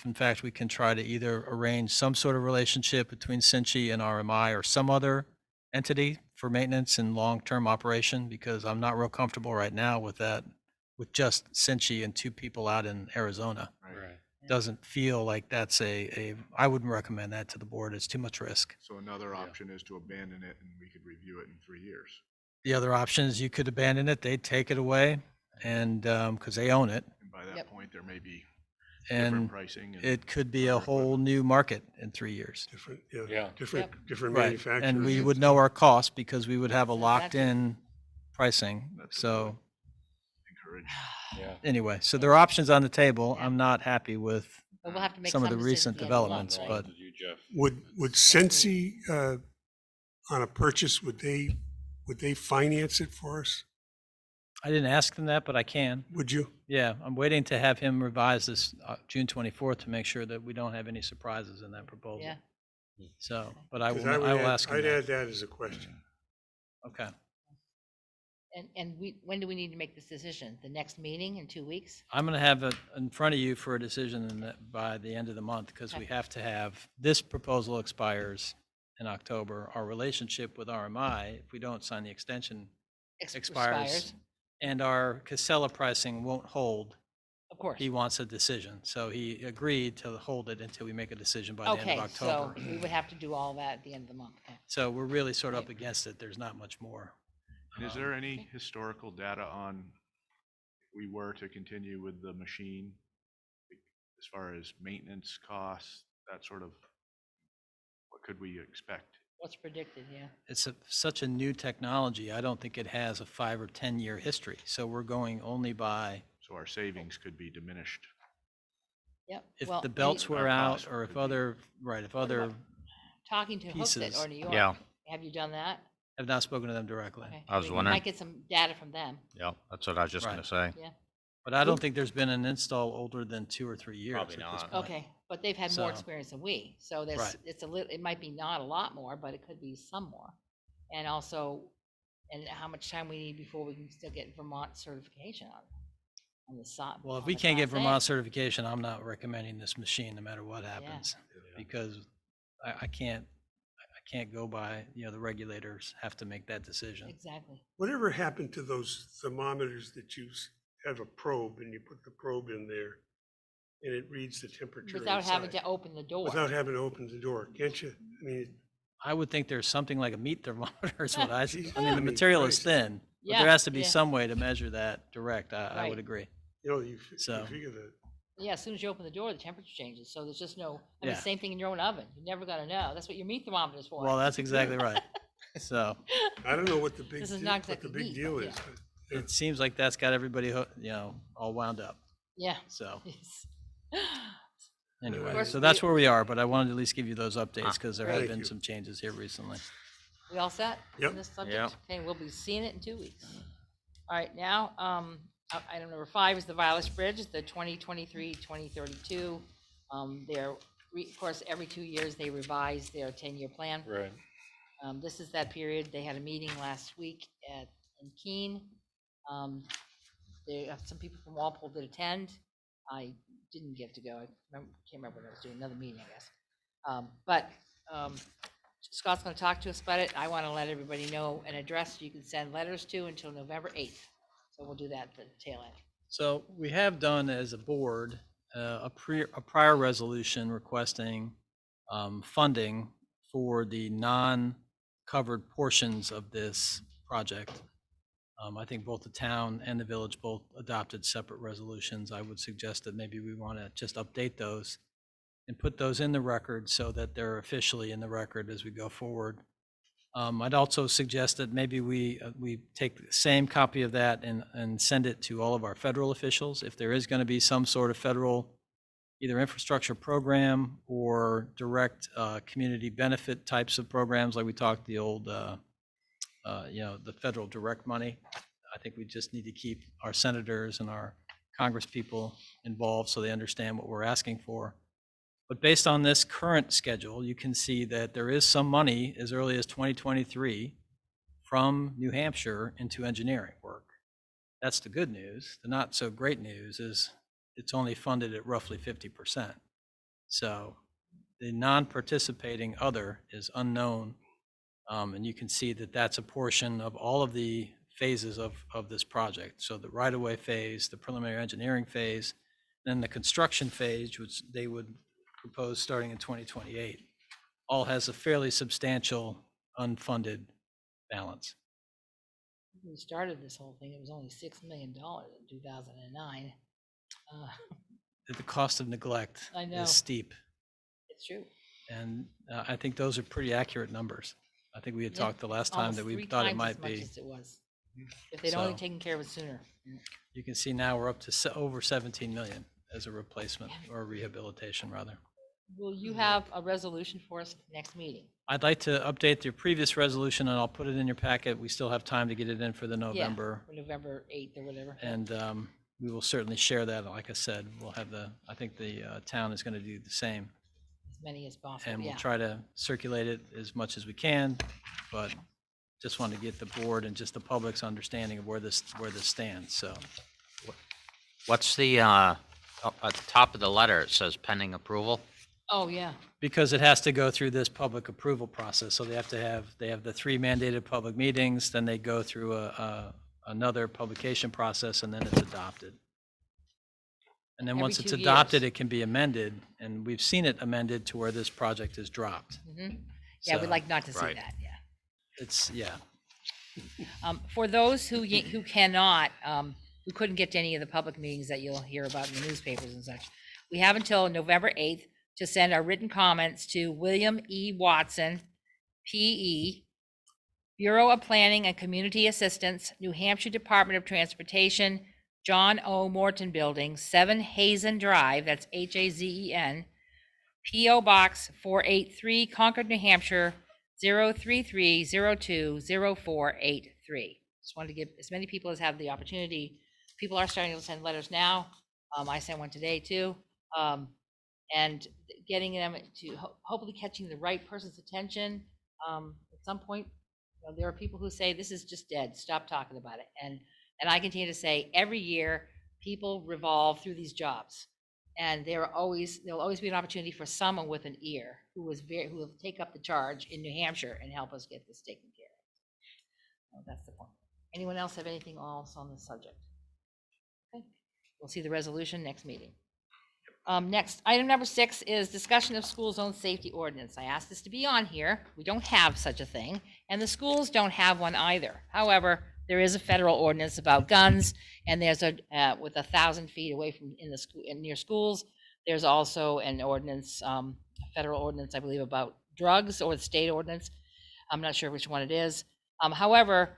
D: in fact we can try to either arrange some sort of relationship between Cincy and RMI or some other entity for maintenance and long-term operation, because I'm not real comfortable right now with that, with just Cincy and 2 people out in Arizona.
F: Right.
D: Doesn't feel like that's I wouldn't recommend that to the board. It's too much risk.
F: So another option is to abandon it and we could review it in 3 years.
D: The other option is you could abandon it, they'd take it away, and, because they own it,
F: And by that
A: Yep.
F: point, there may be different
D: and
F: pricing. And
D: it could be a
F: other equipment.
D: whole new market in 3 years.
E: Different,
G: Yeah.
E: different
D: Right,
E: manufacturers.
D: and we would know our cost because we would have a
A: Exactly.
D: locked-in pricing.
F: That's
D: So
F: Encourage.
G: Yeah.
D: anyway, so there are options on the table. I'm not happy with
A: but we'll have to make
D: some of the
A: decisions
D: recent
A: at the end of the month,
D: developments,
A: right?
D: but
G: Did you, Jeff?
E: Would Cincy, on a purchase, would they finance it for us?
D: I didn't ask them that, but I can.
E: Would you?
D: Yeah, I'm waiting to have him revise this June 24th to make sure that we don't have any surprises in that proposal.
A: Yeah.
D: So, but I
E: 'Cause
D: will, I will ask him
E: I'd
D: that.
E: add that as a question.
D: Okay.
A: And when do we need to make this decision? The next meeting in 2 weeks?
D: I'm going to have it in front of you for a decision by the end of the month, because we
A: Okay.
D: have to have, this proposal expires in October. Our relationship with RMI, if we don't sign the extension, expires. And our Casella pricing won't hold.
A: Of course.
D: He wants a decision. So he agreed to hold it until we make a decision by the end
A: Okay,
D: of
A: so
D: October.
A: we would have to do all that at the end of the month. Okay.
D: So we're really sort of up against it. There's not much more.
F: And is there any historical data on if we were to continue with the machine, like, as far as maintenance costs, that sort of, what could we expect?
A: What's predicted, yeah.
D: It's such a new technology. I don't think it has a 5 or 10-year history. So we're going only by,
F: So our savings could be diminished.
A: Yep.
D: if
A: Well,
D: the
A: and
D: belts
F: Our
D: were out,
F: costs
D: or if
F: would be-
D: other, right, if other,
A: talking to Hooksett
D: pieces.
A: or New York.
C: Yeah.
A: Have you done that?
D: have not spoken to them directly.
A: Okay.
C: I was
A: Then you
C: wondering.
A: might get some data from them.
C: Yeah, that's what I was just
D: Right.
C: gonna say.
A: Yeah.
D: But I don't think there's been an install older than 2 or 3 years
C: Probably
D: at this
C: not.
D: point.
A: Okay, but they've had more
D: So-
A: experience than we, so there's,
D: Right.
A: it's a little, it might be not a lot more, but it could be some more. And also, and how much time we need before we can still get Vermont certification on the side.
D: Well, if we can't get Vermont certification, I'm not recommending this machine no matter what happens. Because I can't go by, the regulators have to make that decision.
A: Exactly.
E: Whatever happened to those thermometers that you have a probe and you put the probe in there and it reads the temperature
A: Without having
E: inside?
A: to open the door.
E: Without having to open the door, can't you? I mean,
D: I would think there's something like a meat thermometer is what I see.
E: Geez,
D: I mean, the
E: I mean,
D: material is
E: Christ.
D: thin, but
A: Yeah,
D: there has to be
A: yeah.
D: some way to measure that direct. I
A: Right.
D: would agree.
E: you
D: So-
E: figure that.
A: Yeah, as soon as you open the door, the temperature changes, so there's just no, I mean,
D: Yeah.
A: same thing in your own oven. You're never gonna know. That's what your meat thermometer is for.
D: Well, that's exactly right. So
E: I don't know what the big,
A: This is
E: deal-
A: not
E: what the
A: exactly
E: big
A: meat,
E: deal
A: but
E: is.
A: yeah.
E: but-
D: it seems like that's got everybody, all wound up.
A: Yeah.
D: So
A: Yes.
D: anyway,
A: course,
D: so that's
A: we-
D: where we are, but I wanted to at least give you those updates because there have
E: Thank
D: been
E: you.
D: some changes here recently.
A: We all set?
E: Yep.
A: On this subject?
C: Yep.
A: Okay, we'll be seeing it in 2 weeks. All right, now, item number 5 is the Vilas Bridge, the 2023-2032. Of course, every 2 years, they revise their 10-year plan.
G: Right.
A: This is that period. They had a meeting last week in Keene. Some people from Walpole did attend. I didn't get to go. Can't remember what I was doing, another meeting, I guess. But Scott's gonna talk to us about it. I wanna let everybody know an address you can send letters to until November 8th. So we'll do that at the tail end.
D: So we have done as a board, a prior resolution requesting funding for the non-covered portions of this project. I think both the town and the village both adopted separate resolutions. I would suggest that maybe we want to just update those and put those in the record so that they're officially in the record as we go forward. I'd also suggest that maybe we take the same copy of that and send it to all of our federal officials. If there is going to be some sort of federal, either infrastructure program or direct community benefit types of programs, like we talked, the old, the federal direct money, I think we just need to keep our senators and our Congress people involved so they understand what we're asking for. But based on this current schedule, you can see that there is some money as early as 2023 from New Hampshire into engineering work. That's the good news. The not so great news is it's only funded at roughly 50%. So the non-participating other is unknown. And you can see that that's a portion of all of the phases of this project. So the right-of-way phase, the preliminary engineering phase, then the construction phase, which they would propose starting in 2028, all has a fairly substantial unfunded balance.
A: When we started this whole thing, it was only $6 million in 2009.
D: The cost of neglect
A: I know.
D: is steep.
A: It's true.
D: And I think those are pretty accurate numbers. I think we had
A: Yeah,
D: talked the last time
A: Almost
D: that we
A: 3
D: thought it
A: times
D: might
A: as much
D: be.
A: as it was. If they'd only
D: So-
A: taken care of it sooner.
D: You can see now we're up to over 17 million as a replacement or rehabilitation rather.
A: Will you have a resolution for us next meeting?
D: I'd like to update your previous resolution and I'll put it in your packet. We still have time to get it in for the November.
A: For November 8th or whatever.
D: And we will certainly share that. Like I said, we'll have I think the town is going to do the same.
A: as many as possible,
D: And we'll
A: yeah.
D: try to circulate it as much as we can, but just want to get the board and just the public's understanding of where this stands, so.
C: What's the, at the top of the letter, it says pending approval?
A: Oh, yeah.
D: Because it has to go through this public approval process, so they have the 3 mandated public meetings, then they go through another publication process, and then it's adopted. And then
A: Every
D: once it's
A: 2
D: adopted,
A: years.
D: it can be amended, and we've seen it amended to where this project is dropped.
A: Yeah, we'd
D: So,
A: like not to see
C: Right.
A: that, yeah.
D: It's, yeah.
A: For those who cannot, who couldn't get to any of the public meetings that you'll hear about in the newspapers and such, we have until November 8th to send our written comments to William E. Watson, P.E., Bureau of Planning and Community Assistance, New Hampshire Department of Transportation, John O. Morton Building, 7 Hazen Drive, that's Hazen, P.O. Box 483, Concord, New Hampshire, 033020483. Just wanted to give as many people as have the opportunity. People are starting to send letters now. I sent one today too. And getting them to hopefully catching the right person's attention. At some point, there are people who say, this is just dead, stop talking about it. And I continue to say, every year, people revolve through these jobs. And there'll always be an opportunity for someone with an ear who will take up the charge in New Hampshire and help us get this taken care of. So that's the point. Anyone else have anything else on this subject? Okay, we'll see the resolution next meeting. Next, item number 6 is discussion of school zone safety ordinance. I asked this to be on here. We don't have such a thing, and the schools don't have one either. However, there is a federal ordinance about guns, and there's with 1,000 feet away from near schools. There's also an ordinance, a federal ordinance, I believe, about drugs, or the state ordinance. I'm not sure which one it is. However,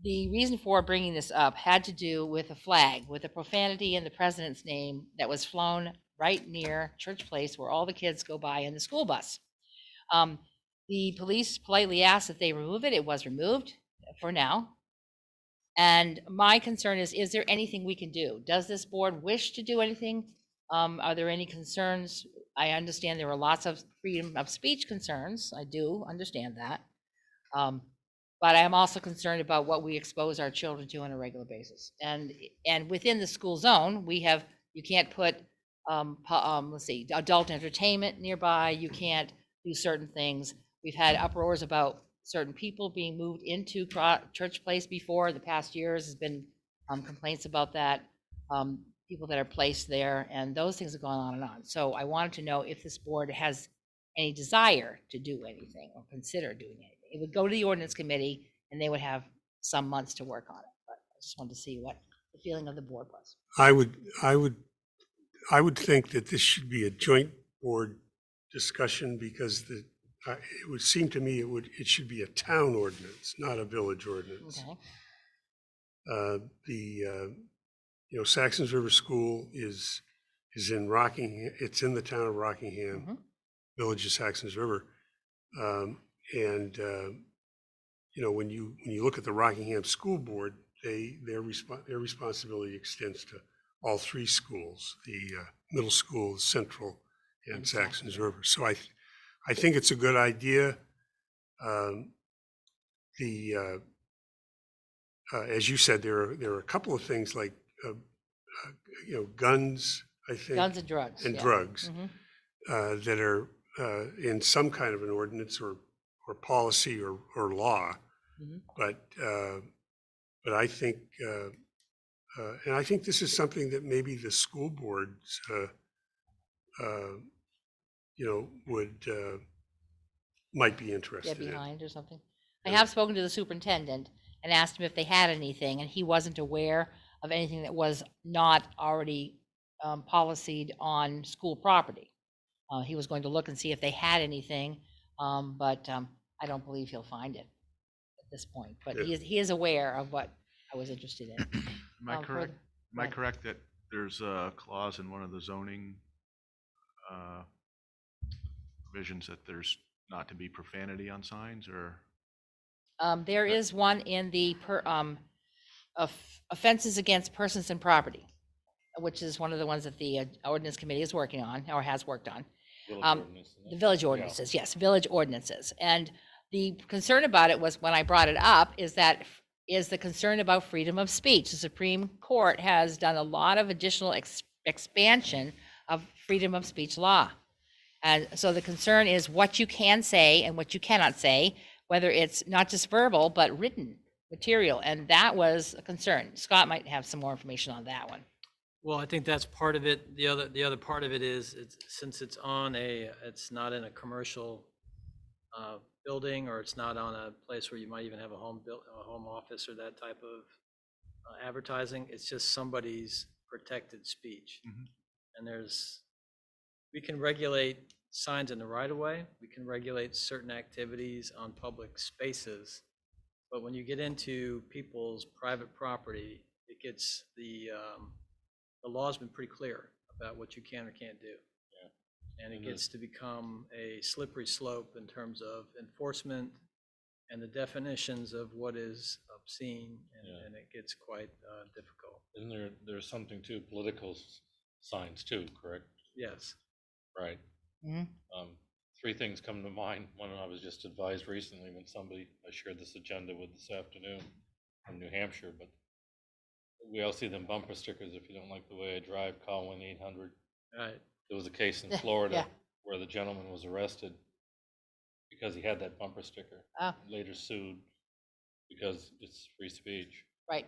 A: the reason for bringing this up had to do with a flag with a profanity in the president's name that was flown right near Church Place, where all the kids go by in the school bus. The police politely asked that they remove it. It was removed for now. And my concern is there anything we can do? Does this board wish to do anything? Are there any concerns? I understand there are lots of freedom of speech concerns. I do understand that. But I am also concerned about what we expose our children to on a regular basis. And within the school zone, you can't put, let's see, adult entertainment nearby. You can't do certain things. We've had uproars about certain people being moved into Church Place before. The past years has been complaints about that, people that are placed there, and those things have gone on and on. So I wanted to know if this board has any desire to do anything or consider doing anything. It would go to the ordinance committee, and they would have some months to work on it. But I just wanted to see what the feeling of the board was.
E: I would think that this should be a joint board discussion, because it would seem to me it should be a town ordinance, not a village ordinance.
A: Okay.
E: Saxons River School is in Rockingham. It's in the town of Rockingham, Village of Saxons River. When you look at the Rockingham School Board, their responsibility extends to all 3 schools, the middle school, the Central, and Saxons River. So I think it's a good idea. As you said, there are a couple of things like guns, I think.
A: Guns and drugs.
E: And
A: yeah.
E: drugs that are in some kind of an ordinance or policy or law. But I think, and I think this is something that maybe the school boards, might be interested
A: Get
E: in.
A: behind or something. I have spoken to the superintendent and asked him if they had anything, and he wasn't aware of anything that was not already policied on school property. He was going to look and see if they had anything, but I don't believe he'll find it at this point. But he is aware of what I was interested in.
F: Am I correct? Am I correct that there's a clause in one of the zoning provisions that there's not to be profanity on signs, or?
A: There is one in the offenses against persons and property, which is one of the ones that the ordinance committee is working on or has worked on.
G: ordinance, isn't
A: The
G: it?
A: village
G: Yeah.
A: ordinances, yes, village ordinances. And the concern about it was, when I brought it up, is the concern about freedom of speech. The Supreme Court has done a lot of additional expansion of freedom of speech law. And so the concern is what you can say and what you cannot say, whether it's not just verbal, but written material. And that was a concern. Scott might have some more information on that one.
D: Well, I think that's part of it. The other part of it is, since it's it's not in a commercial building, or it's not on a place where you might even have a home office or that type of advertising. It's just somebody's protected speech. And we can regulate signs in the right of way. We can regulate certain activities on public spaces. But when you get into people's private property, it gets the law's been pretty clear about what you can or can't do. And it gets to become a slippery slope in terms of enforcement and the definitions of what is obscene, and it gets quite difficult.
G: Isn't there's something to political signs too, correct?
D: Yes.
G: Right.
A: Mhm.
G: Three things come to mind. One, I was just advised recently when I shared this agenda with this afternoon from New Hampshire, but we all see them bumper stickers. If you don't like the way I drive, call 1-800.
D: Right.
G: There was a case in Florida
A: Yeah.
G: where the gentleman was arrested because he had that bumper sticker.
A: Ah.
G: Later sued because it's free speech.
A: Right.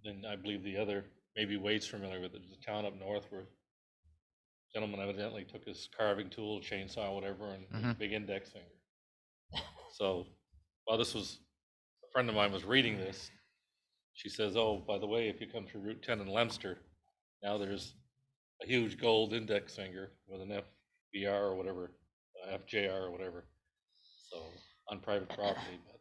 G: Then I believe the other, maybe Wade's familiar with it, there's a town up north where a gentleman evidently took his carving tool, chainsaw, whatever, and it was a big index finger. So while a friend of mine was reading this, she says, oh, by the way, if you come through Route 10 in Leominster, now there's a huge gold index finger with an FBR or whatever, FJR or whatever. So on private property, but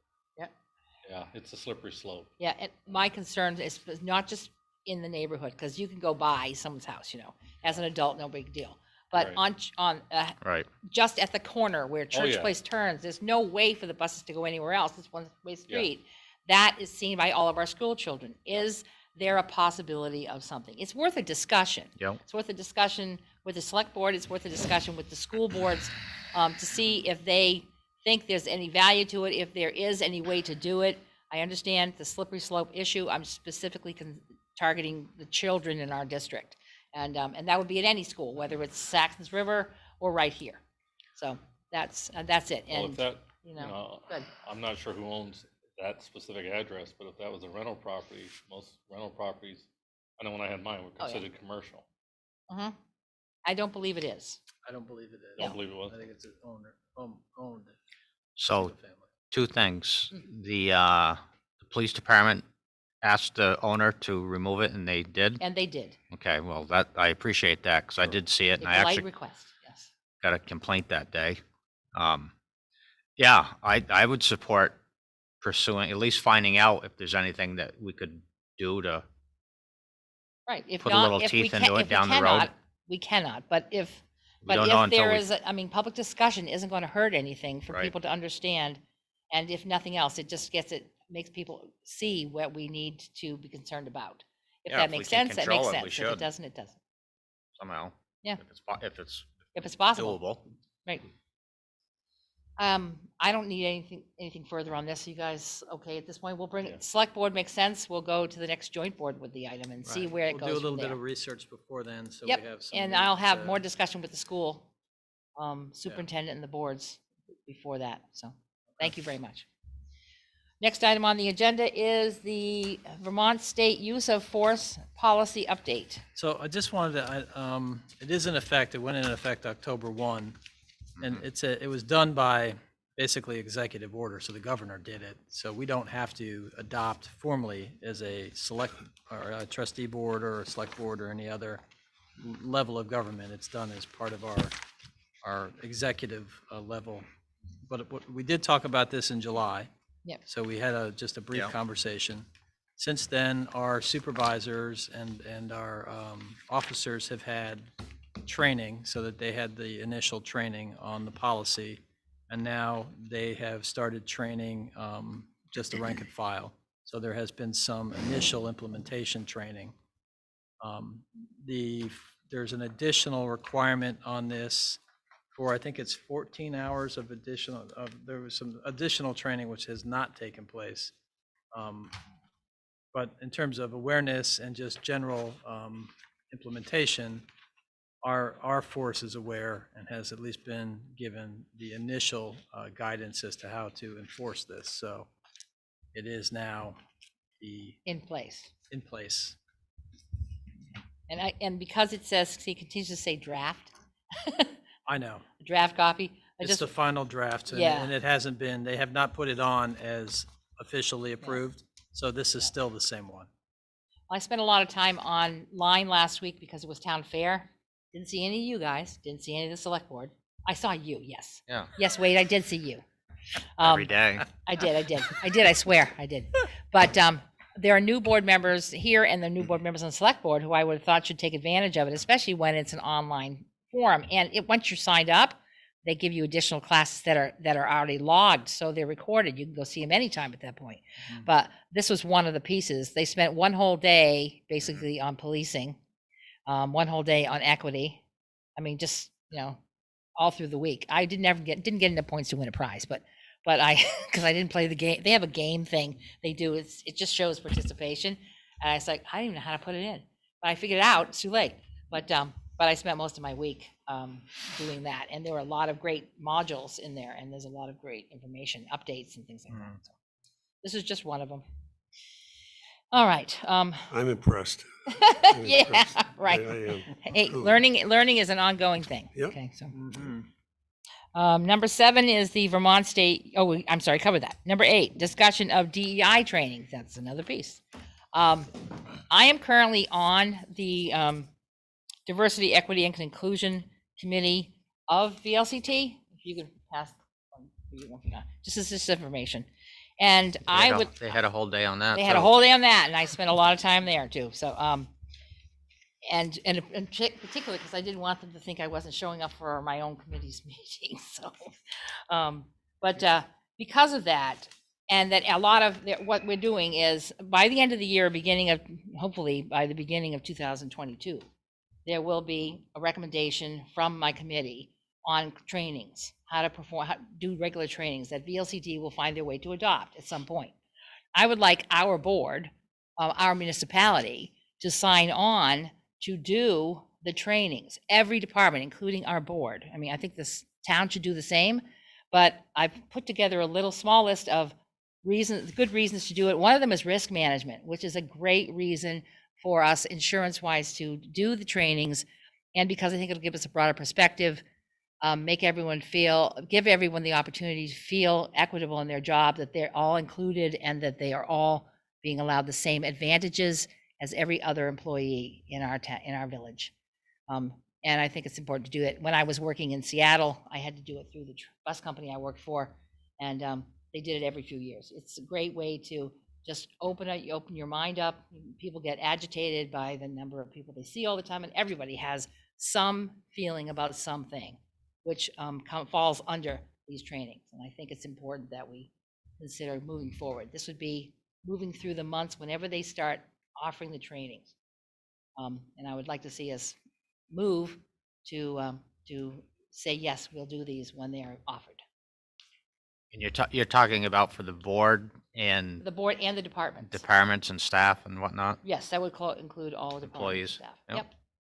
G: yeah, it's a slippery slope.
A: Yeah, and my concern is not just in the neighborhood, because you can go by someone's house, as an adult, no big deal. But
G: Right.
C: Right.
A: just at the corner where Church
G: yeah.
A: Place turns, there's no way for the buses to go anywhere else. It's one-way street. That is seen by all of our school children. Is there a possibility of something? It's worth a discussion.
C: Yep.
A: It's worth a discussion with the select board. It's worth a discussion with the school boards to see if they think there's any value to it, if there is any way to do it. I understand the slippery slope issue. I'm specifically targeting the children in our district. And that would be at any school, whether it's Saxon's River or right here. So that's it.
G: Well, if
A: And,
G: that,
A: good.
G: I'm not sure who owns that specific address, but if that was a rental property, most rental properties, I know when I had mine, were
A: Oh, yeah.
G: considered commercial.
A: I don't believe it is.
D: I don't believe it is.
G: Don't believe it was.
D: I think it's owned.
C: So
D: single family.
C: two things. The police department asked the owner to remove it, and they did.
A: And they did.
C: Okay, well, I appreciate that, because I did see it, and I
A: It's a light
C: actually
A: request, yes.
C: got a complaint that day. Yeah, I would support pursuing, at least finding out if there's anything that we could do to,
A: Right, if
C: Put a
A: not,
C: little
A: if we
C: teeth
A: can,
C: into it
A: if we
C: down the road.
A: cannot, we cannot, but
C: we
A: if
C: don't know until
A: there
C: we.
A: is, public discussion isn't gonna hurt anything for
C: Right.
A: people to understand. And if nothing else, it just makes people see what we need to be concerned about. If
C: Yeah,
A: that
C: if we
A: makes
C: can
A: sense, that
C: control
A: makes
C: it, we
A: sense. If it
C: should.
A: doesn't, it doesn't.
C: Somehow.
A: Yeah.
C: If it's
A: If it's possible,
C: doable.
A: right. I don't need anything further on this. You guys, okay, at this point, we'll bring,
G: Yeah.
A: select board makes sense. We'll go to the next joint board with the item and see
D: Right.
A: where it
D: We'll
A: goes
D: do a
A: from
D: little bit
A: there.
D: of research before then, so we
A: Yep,
D: have some.
A: and I'll have
D: meat,
A: more discussion with the school superintendent and the boards before that, so, thank you very much. Next item on the agenda is the Vermont State Use of Force Policy Update.
D: So I just wanted to, it is in effect, it went into effect October 1, and it was done by basically executive order, so the governor did it. So we don't have to adopt formally as a select, or a trustee board or a select board or any other level of government. It's done as part of our executive level. But we did talk about this in July.
A: Yep.
D: So we had just a brief
C: Yeah.
D: conversation. Since then, our supervisors and our officers have had training, so that they had the initial training on the policy. And now they have started training just the rank and file. So there has been some initial implementation training. There's an additional requirement on this for, I think it's 14 hours of additional, there was some additional training which has not taken place. But in terms of awareness and just general implementation, our force is aware and has at least been given the initial guidance as to how to enforce this. So it is now
A: In place.
D: in place.
A: And because it says, see, it continues to say draft,
D: I know.
A: draft copy, I
D: It's
A: just,
D: the final draft,
A: Yeah.
D: and it hasn't been, they have not put it on as officially approved. So this is still the same one.
A: I spent a lot of time online last week because it was town fair. Didn't see any of you guys, didn't see any of the select board. I saw you, yes.
C: Yeah,
A: Yes, Wade, I did see you.
C: every day.
A: I did, I swear, I did. But there are new board members here and the new board members on the select board who I would have thought should take advantage of it, especially when it's an online forum. And once you're signed up, they give you additional classes that are already logged, so they're recorded. You can go see them anytime at that point. But this was one of the pieces. They spent one whole day basically on policing, one whole day on equity. I mean, just, all through the week. I didn't get enough points to win a prize, but I, because I didn't play the game. They have a game thing they do. It just shows participation. And I was like, I don't even know how to put it in. But I figured it out. It's too late. But I spent most of my week doing that. And there were a lot of great modules in there. And there's a lot of great information, updates and things like that. So this is just one of them. All right.
E: I'm impressed. I'm
A: Yeah,
E: impressed.
A: right.
E: I am.
A: Hey,
E: Truly.
A: learning is an ongoing thing.
E: Yep.
A: Okay, so.
D: Mm-hmm.
A: Number 7 is the Vermont State, I'm sorry, cover that. Number 8, discussion of DEI training. That's another piece. I am currently on the Diversity, Equity, and Inclusion Committee of VLCT. If you could pass, just as this information. And
C: They had a whole day on that.
A: they had a
C: too.
A: whole day on that, and I spent a lot of time there too. So, and particularly because I didn't want them to think I wasn't showing up for my own committee's meetings. So, but because of that, and that a lot of what we're doing is by the end of the year, hopefully by the beginning of 2022, there will be a recommendation from my committee on trainings, how to perform, how to do regular trainings that VLCT will find their way to adopt at some point. I would like our board, our municipality, to sign on to do the trainings, every department, including our board. I mean, I think this town should do the same, but I've put together a little small list of good reasons to do it. One of them is risk management, which is a great reason for us insurance-wise to do the trainings. And because I think it'll give us a broader perspective, give everyone the opportunity to feel equitable in their job, that they're all included and that they are all being allowed the same advantages as every other employee in our village. And I think it's important to do it. When I was working in Seattle, I had to do it through the bus company I worked for, and they did it every few years. It's a great way to just open your mind up. People get agitated by the number of people they see all the time, and everybody has some feeling about something, which falls under these trainings. And I think it's important that we consider moving forward. This would be moving through the months whenever they start offering the trainings. And I would like to see us move to say, yes, we'll do these when they are offered.
C: And you're talking about for the board and
A: The board and the departments.
C: departments and staff and whatnot?
A: Yes, that would include all the
C: Employees,
A: staff.
C: yep.
A: Yep.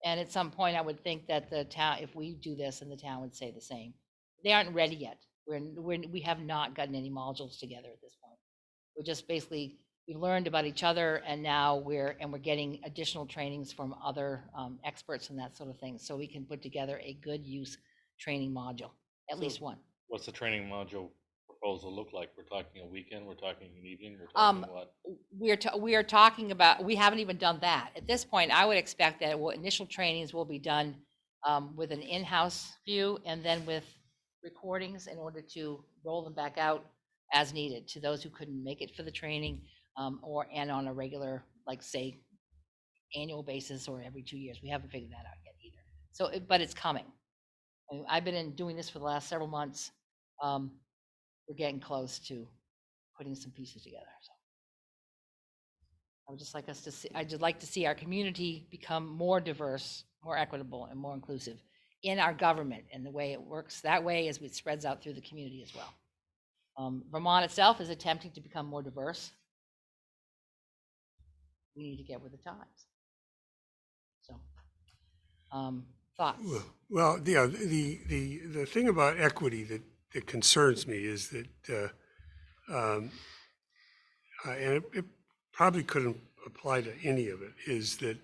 A: And at some point, I would think that the town, if we do this, and the town would say the same. They aren't ready yet. We have not gotten any modules together at this point. We're just basically, we learned about each other, and now we're getting additional trainings from other experts and that sort of thing, so we can put together a good use training module, at least one.
G: What's the training module proposal look like? We're talking a weekend, we're talking an evening, we're talking what?
A: We are talking about, we haven't even done that. At this point, I would expect that initial trainings will be done with an in-house view and then with recordings in order to roll them back out as needed to those who couldn't make it for the training and on a regular, like say, annual basis or every 2 years. We haven't figured that out yet either. So, but it's coming. I mean, I've been doing this for the last several months. We're getting close to putting some pieces together. So I would just like I'd like to see our community become more diverse, more equitable, and more inclusive in our government and the way it works that way as it spreads out through the community as well. Vermont itself is attempting to become more diverse. We need to get with the times. So, thoughts?
E: Well, yeah, the thing about equity that concerns me is that, and it probably couldn't apply to any of it, is that,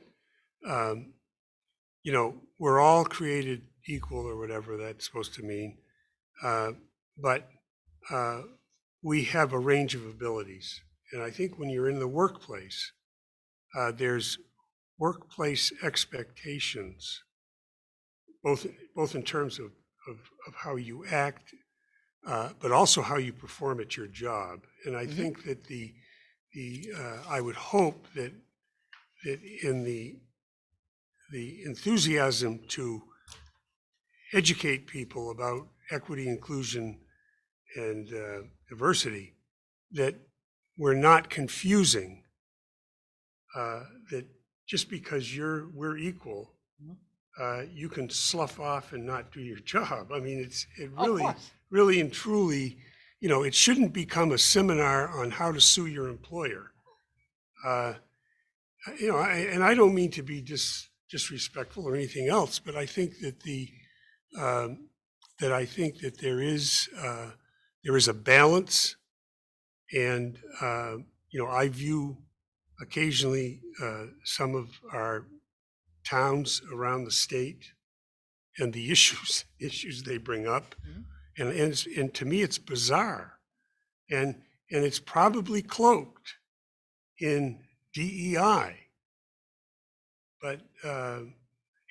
E: you know, we're all created equal or whatever that's supposed to mean. But we have a range of abilities. And I think when you're in the workplace, there's workplace expectations, both in terms of how you act, but also how you perform at your job. And I think that I would hope that in the enthusiasm to educate people about equity, inclusion, and diversity, that we're not confusing that just because we're equal, you can slough off and not do your job. I mean, it really and truly, you know, it shouldn't become a seminar on how to sue your employer. You know, and I don't mean to be disrespectful or anything else, but I think that there is a balance, and you know, I view occasionally some of our towns around the state and the issues they bring up, and to me it's bizarre, and it's probably cloaked in DEI. But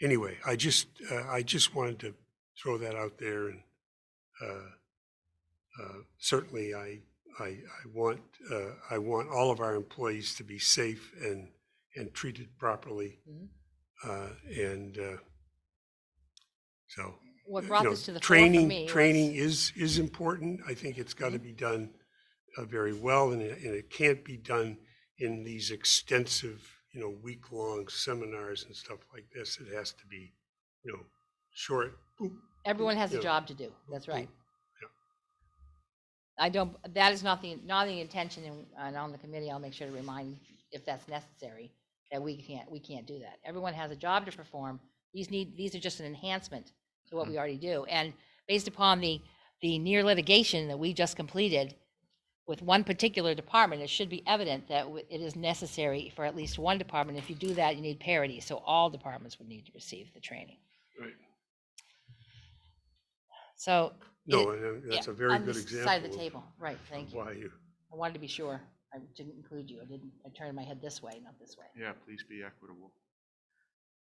E: anyway, I just wanted to throw that out there, and certainly I want all of our employees to be safe and treated properly, and so
A: What brought
E: you know,
A: this to the fore for me
E: training is important. I think it's got to be done very well, and it can't be done in these extensive, you know, week-long seminars and stuff like this. It has to be, you know, short.
A: Everyone has a job to do. That's right. That is not the intention, and on the committee, I'll make sure to remind, if that's necessary, that we can't do that. Everyone has a job to perform. These are just an enhancement to what we already do. And based upon the near litigation that we just completed with one particular department, it should be evident that it is necessary for at least one department. If you do that, you need parity. So all departments would need to receive the training.
E: Right.
A: So.
E: No, that's a very
A: on
E: good
A: this
E: example.
A: Side of the table, right, thank you.
E: Why you?
A: I wanted to be sure. I didn't include you. I turned my head this way, not this way.
F: Yeah, please be equitable.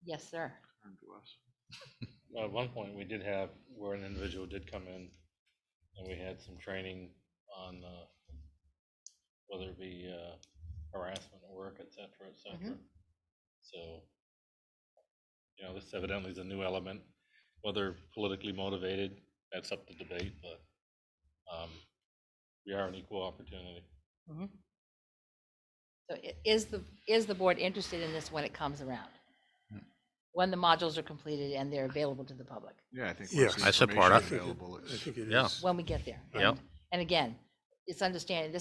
A: Yes, sir.
F: Turn to us.
G: At one point, we did have where an individual did come in, and we had some training on whether it be harassment at work, et cetera, et cetera. So, you know, this evidently is a new element, whether politically motivated, that's up to debate, but we are an equal opportunity.
A: So is the board interested in this when it comes around? When the modules are completed and they're available to the public?
F: Yeah, I think.
E: Yes.
F: once the
C: I support it.
F: information's available,
E: I think it
C: Yeah.
E: is.
A: When we get there.
C: Yep.
A: And again, it's understanding,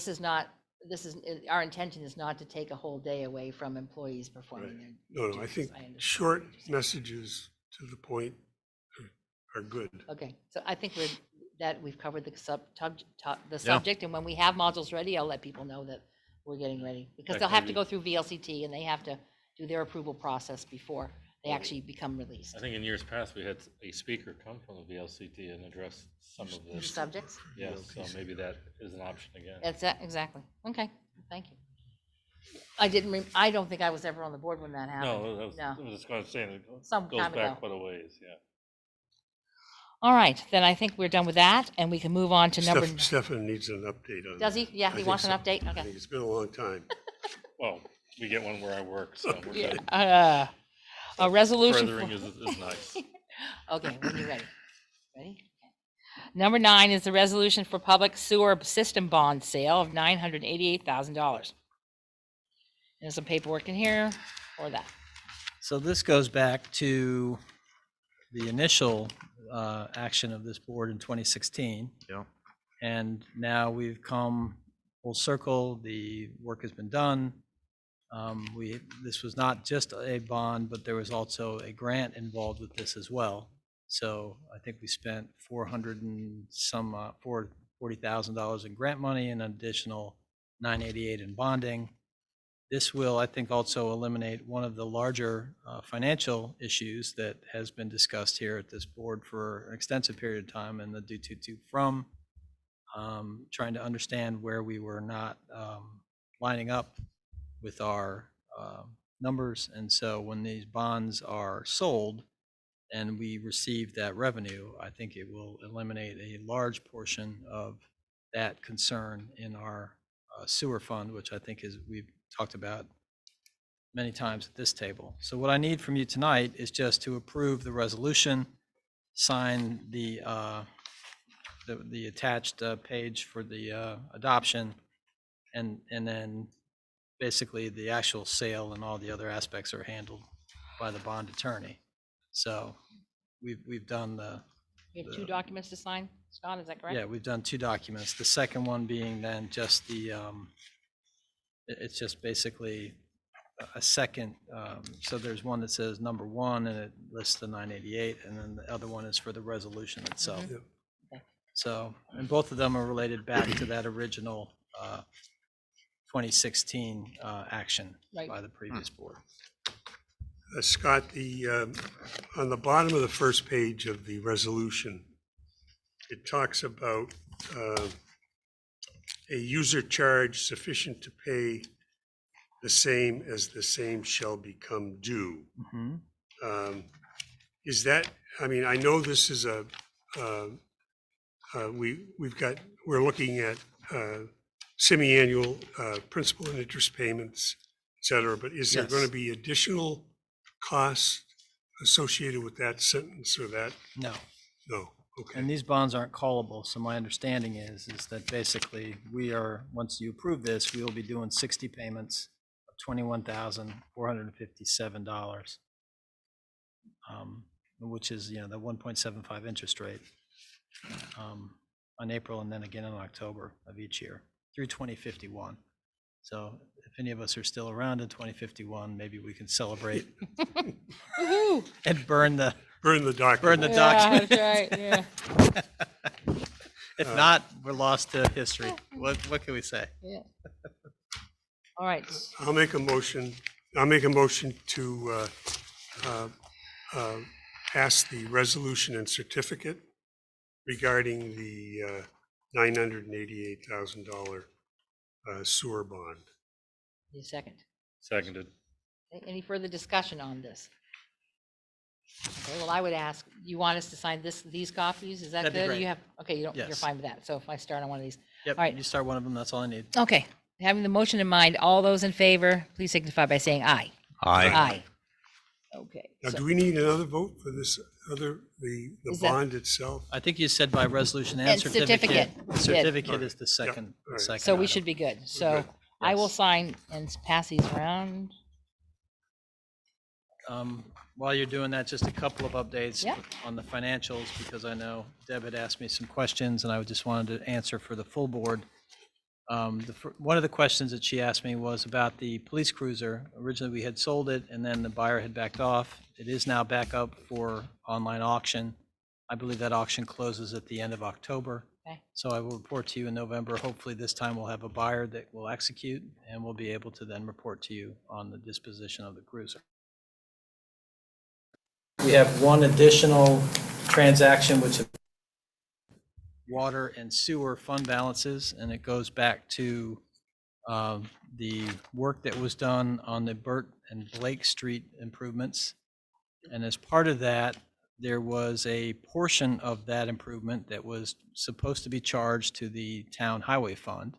A: our intention is not to take a whole day away from employees performing their
E: No, I
A: duties.
E: think
A: understand
E: short
A: what you're saying.
E: messages to the point are good.
A: Okay, so I think we've covered the subject, and when we have modules ready, I'll let people know that we're getting ready. Because they'll have to go through VLCT, and they have to do their approval process before they actually become released.
G: I think in years past, we had a speaker come from the VLCT and address some of
A: The
G: this.
A: subjects?
G: Yes, so maybe that is an option again.
A: That's exactly. Okay, thank you. I don't think I was ever on the board when that happened.
G: No, I was just going to say, it
A: Some
G: goes
A: time ago.
G: back quite a ways, yeah.
A: All right, then I think we're done with that, and we can move on to number.
E: Stefan needs an update on
A: Does he?
E: that.
A: Yeah,
E: I
A: he
E: think
A: wants an
E: so.
A: update?
E: I
A: Okay.
E: think it's been a long time.
G: Well, we get one where I work, so we're good.
A: A resolution.
G: Furthering is nice.
A: Okay, when you're ready. Ready? Okay. Number 9 is the resolution for public sewer system bond sale of $988,000. There's some paperwork in here for that.
D: So this goes back to the initial action of this board in 2016.
C: Yeah.
D: And now we've come full circle. The work has been done. This was not just a bond, but there was also a grant involved with this as well. So I think we spent $40,000 in grant money and an additional $988 in bonding. This will, I think, also eliminate one of the larger financial issues that has been discussed here at this board for an extensive period of time, and the due to from, trying to understand where we were not lining up with our numbers. And so when these bonds are sold and we receive that revenue, I think it will eliminate a large portion of that concern in our sewer fund, which I think is, we've talked about many times at this table. So what I need from you tonight is just to approve the resolution, sign the attached page for the adoption, and then basically the actual sale and all the other aspects are handled by the bond attorney. So we've done
A: You have two documents to sign, Scott, is that correct?
D: yeah, we've done two documents. The second one being then just it's just basically a second, so there's one that says number 1 and it lists the 988, and then the other one is for the resolution itself.
E: Yep.
A: Okay.
D: So, and both of them are related back to that original 2016 action
A: Right.
D: by the previous board.
E: Scott, on the bottom of the first page of the resolution, it talks about a user charge sufficient to pay the same as the same shall become due.
D: Mhm.
E: Is that, I mean, I know this is we're looking at semi-annual principal and interest payments, et cetera, but is there
D: Yes.
E: going to be additional costs associated with that sentence or that?
D: No.
E: No, okay.
D: And these bonds aren't callable, so my understanding is that basically once you approve this, we will be doing 60 payments of $21,457, which is, the 1.75 interest rate on April and then again in October of each year through 2051. So if any of us are still around in 2051, maybe we can celebrate
A: Woo-hoo!
D: and burn the
E: Document.
D: the
A: Yeah,
D: document.
A: that's right, yeah,
D: If not, we're lost to history. What can we say?
A: yeah. All right,
E: I'll make a motion to pass the resolution and certificate regarding the $988,000 sewer bond.
A: need a second.
G: Seconded.
A: Okay, any further discussion on this? Okay, well, I would ask, you want us to sign these copies? Is that
D: That'd be
A: good?
D: great.
A: You have, okay, you're
D: Yes.
A: fine with that. So if I start on one of these.
D: Yep,
A: All right.
D: you start one of them, that's all I need.
A: Okay, having the motion in mind, all those in favor, please signify by saying aye. Aye. Okay.
E: Now,
A: so-
E: do we need another vote for this the
A: Is that-
E: bond itself?
D: I think you said by resolution and
A: And
D: certificate.
A: certificate.
D: The
A: Did.
D: certificate is the
E: Yep,
D: second,
E: all right.
A: So we
D: item.
A: should be good. So
E: good.
A: I will
D: Yes.
A: sign and pass these around.
D: While you're doing that, just a couple of updates
A: Yeah.
D: on the financials, because I know Deb had asked me some questions and I just wanted to answer for the full board. One of the questions that she asked me was about the police cruiser. Originally, we had sold it and then the buyer had backed off. It is now back up for online auction. I believe that auction closes at the end of October.
A: Okay.
D: So I will report to you in November. Hopefully this time we'll have a buyer that will execute and we'll be able to then report to you on the disposition of the cruiser. We have one additional transaction, which is water and sewer fund balances, and it goes back to the work that was done on the Burt and Blake Street improvements. And as part of that, there was a portion of that improvement that was supposed to be charged to the town highway fund.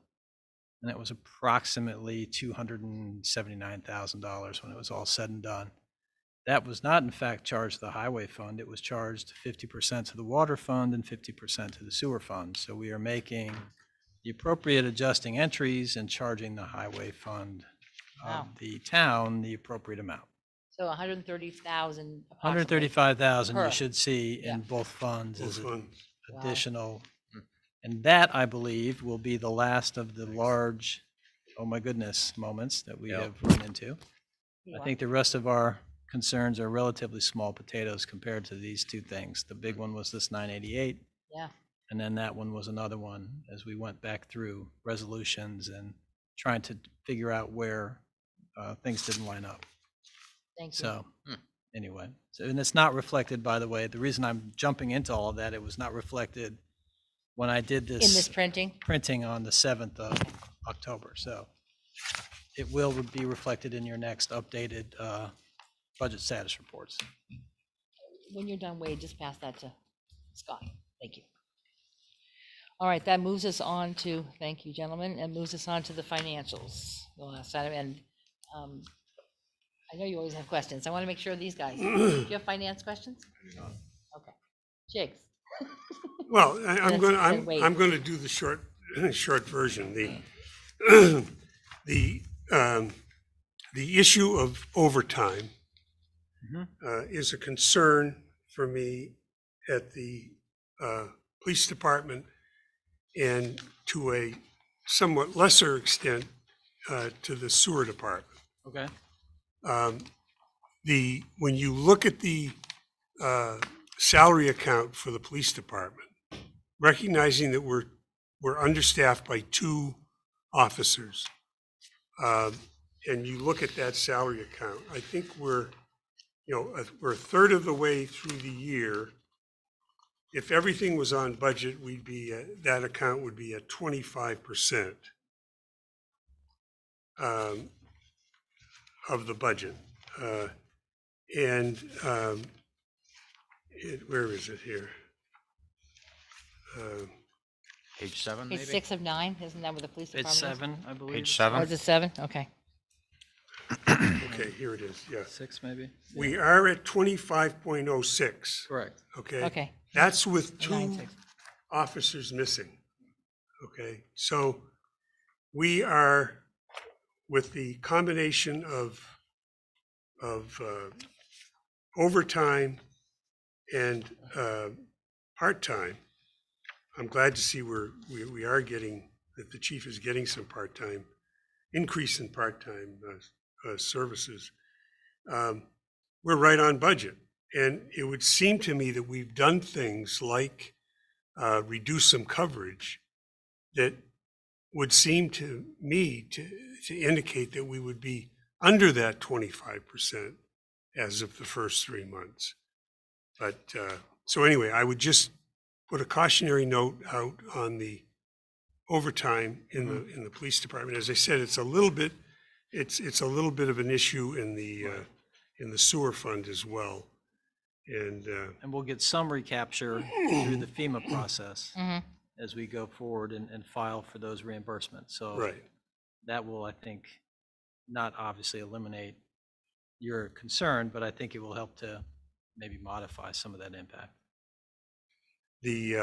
D: And that was approximately $279,000 when it was all said and done. That was not in fact charged to the highway fund. It was charged 50% to the water fund and 50% to the sewer fund. So we are making the appropriate adjusting entries and charging the highway fund
A: Wow.
D: of the town the appropriate amount.
A: So 130,000 approximately.
D: 135,000 you
A: Per.
D: should see
A: Yeah.
D: in both funds
E: Both
D: as
E: funds.
A: Wow.
D: additional. And that, I believe, will be the last of the large, oh my goodness, moments that we
C: Yep.
D: have run into.
A: You
D: I
A: are.
D: think the rest of our concerns are relatively small potatoes compared to these two things. The big one was this 988,
A: Yeah,
D: and then that one was another one as we went back through resolutions and trying to figure out where things didn't line up.
A: thank you.
D: So, anyway, so, and it's not reflected, by the way, the reason I'm jumping into all of that, it was not reflected when I did
A: In this
D: this
A: printing?
D: printing on the 7th of October. So it will be reflected in your next updated budget status reports.
A: When you're done, Wade, just pass that to Scott. Thank you. All right, that moves us on to, thank you, gentlemen, and moves us on to the financials, the last item. And I know you always have questions. I want to make sure these guys, do you have finance questions? Okay. Jigs.
E: Well, I'm going,
A: Then wait.
E: I'm going to do the short version. The issue of overtime is a concern for me at the police department and to a somewhat lesser extent to the sewer department.
D: Okay.
E: When you look at the salary account for the police department, recognizing that we're understaffed by 2 officers, and you look at that salary account, I think we're a third of the way through the year. If everything was on budget, we'd be that account would be at 25% of the budget, and where is it here?
C: Page 7,
A: Page
C: maybe?
A: 6 of 9, isn't that what the police
D: It's
A: department is?
D: 7, I believe.
C: Page
A: Oh,
C: 7?
A: is it 7? Okay.
E: Okay, here it is, yeah.
D: 6, maybe?
E: We are at 25.06,
D: Correct.
E: okay?
A: Okay.
E: That's with
A: 9,
E: 2
A: 6.
E: officers missing, okay? So we are, with the combination of overtime and part-time, I'm glad to see we are getting, that the chief is getting some part-time, increase in part-time services. We're right on budget. And it would seem to me that we've done things like reduce some coverage that would seem to me to indicate that we would be under that 25% as of the first 3 months. But so anyway, I would just put a cautionary note out on the overtime in the police department. As I said, it's a little bit of an issue in the sewer fund as well. And
D: And we'll get some recapture through the FEMA process as we go forward and file for those reimbursements. So
E: right.
D: that will, I think, not obviously eliminate your concern, but I think it will help to maybe modify some of that impact.
E: The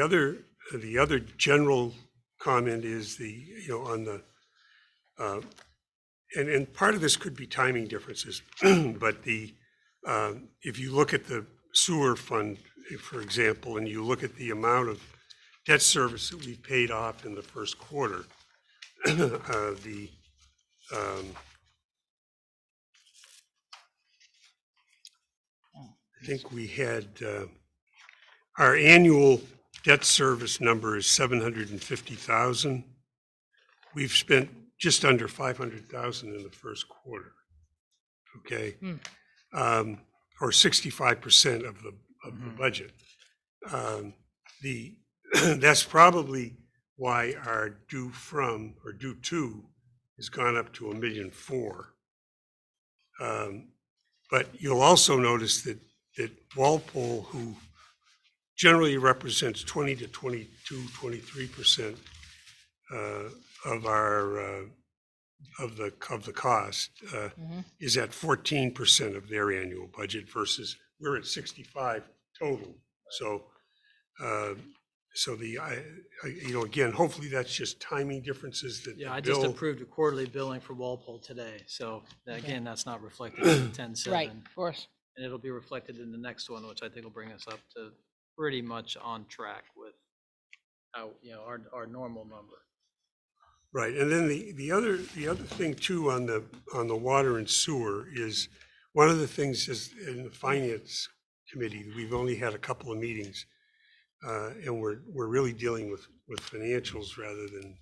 E: other general comment is on the and part of this could be timing differences, but if you look at the sewer fund, for example, and you look at the amount of debt service that we paid off in the first quarter, I think we had our annual debt service number is 750,000. We've spent just under 500,000 in the first quarter. Okay, or 65% of the budget. That's probably why our due from or due to has gone up to $1.4 million. But you'll also notice that Walpole, who generally represents 20 to 22, 23% of our of the cost, is at 14% of their annual budget versus we're at 65 total. So So again, hopefully that's just timing differences that
D: Yeah,
E: the
D: I just
E: bill.
D: approved a quarterly billing for Walpole today, so again, that's not reflected in the 10-7.
A: Right, of course.
D: And it'll be reflected in the next one, which I think will bring us up to pretty much on track with how, our normal number.
E: Right, and then the other thing too on the water and sewer is, one of the things is in the finance committee, we've only had a couple of meetings, and we're really dealing with financials rather than,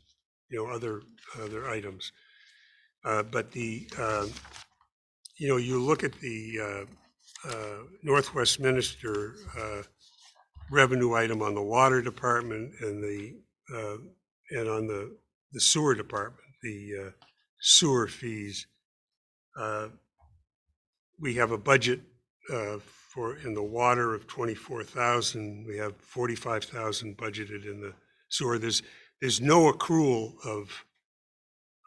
E: other items. But you look at the Northwest Minister revenue item on the water department and on the sewer department, the sewer fees. We have a budget in the water of 24,000. We have 45,000 budgeted in the sewer. There's no accrual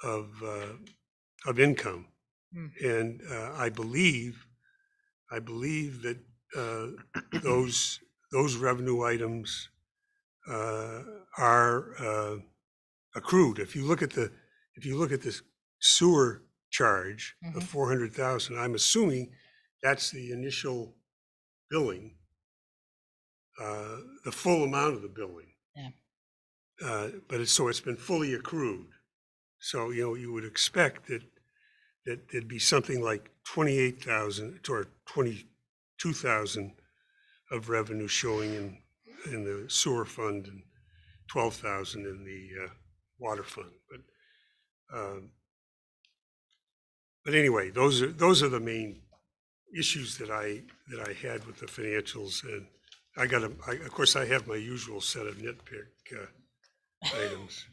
E: of income, and I believe that those revenue items are accrued. If you look at the sewer charge of 400,000, I'm assuming that's the initial billing, the full amount of the billing.
A: Yeah.
E: But it's been fully accrued. So, you would expect that there'd be something like 28,000 or 22,000 of revenue showing in the sewer fund and 12,000 in the water fund. But anyway, those are the main issues that I had with the financials, and of course I have my usual set of nitpick items.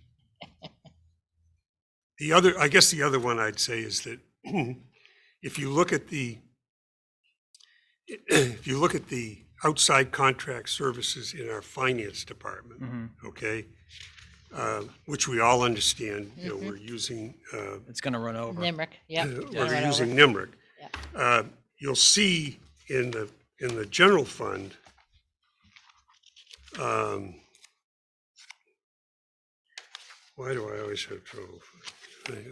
E: I guess the other one I'd say is that if you look at the outside contract services in our finance department, okay, which we all understand, we're using.
D: It's going to run over.
A: NIMRIC, yeah.
E: We're using NIMRIC. You'll see in the general fund, why do I always have trouble?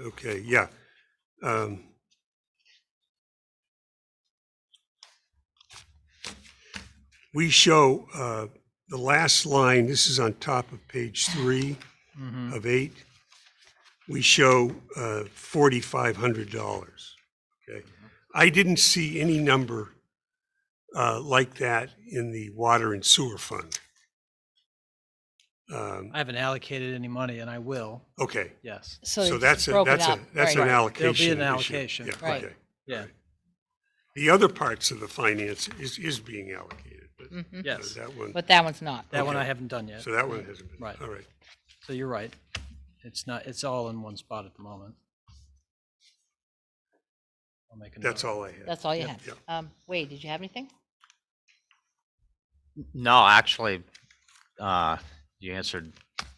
E: Okay, yeah. We show the last line, this is on top of page 3 of 8. We show $4,500. Okay, I didn't see any number like that in the water and sewer fund.
D: I haven't allocated any money, and I will.
E: Okay,
D: Yes.
E: so
A: it's
E: that's
A: broken up,
E: an
A: right.
E: allocation.
D: There'll be an
E: issue.
D: allocation.
E: Yeah,
A: Right.
E: okay.
D: Yeah.
E: The other parts of the finance is being allocated, but
D: Yes.
E: that one.
A: But that one's not.
D: That one I
E: Okay.
D: haven't done yet.
E: So that one hasn't been.
D: Right.
E: All right.
D: So you're right. It's all in one spot at the moment. I'll make a
E: That's
D: note.
E: all I have.
A: That's all you
E: Yep,
A: have.
E: yep.
A: Wade, did you have anything?
C: No, actually, you answered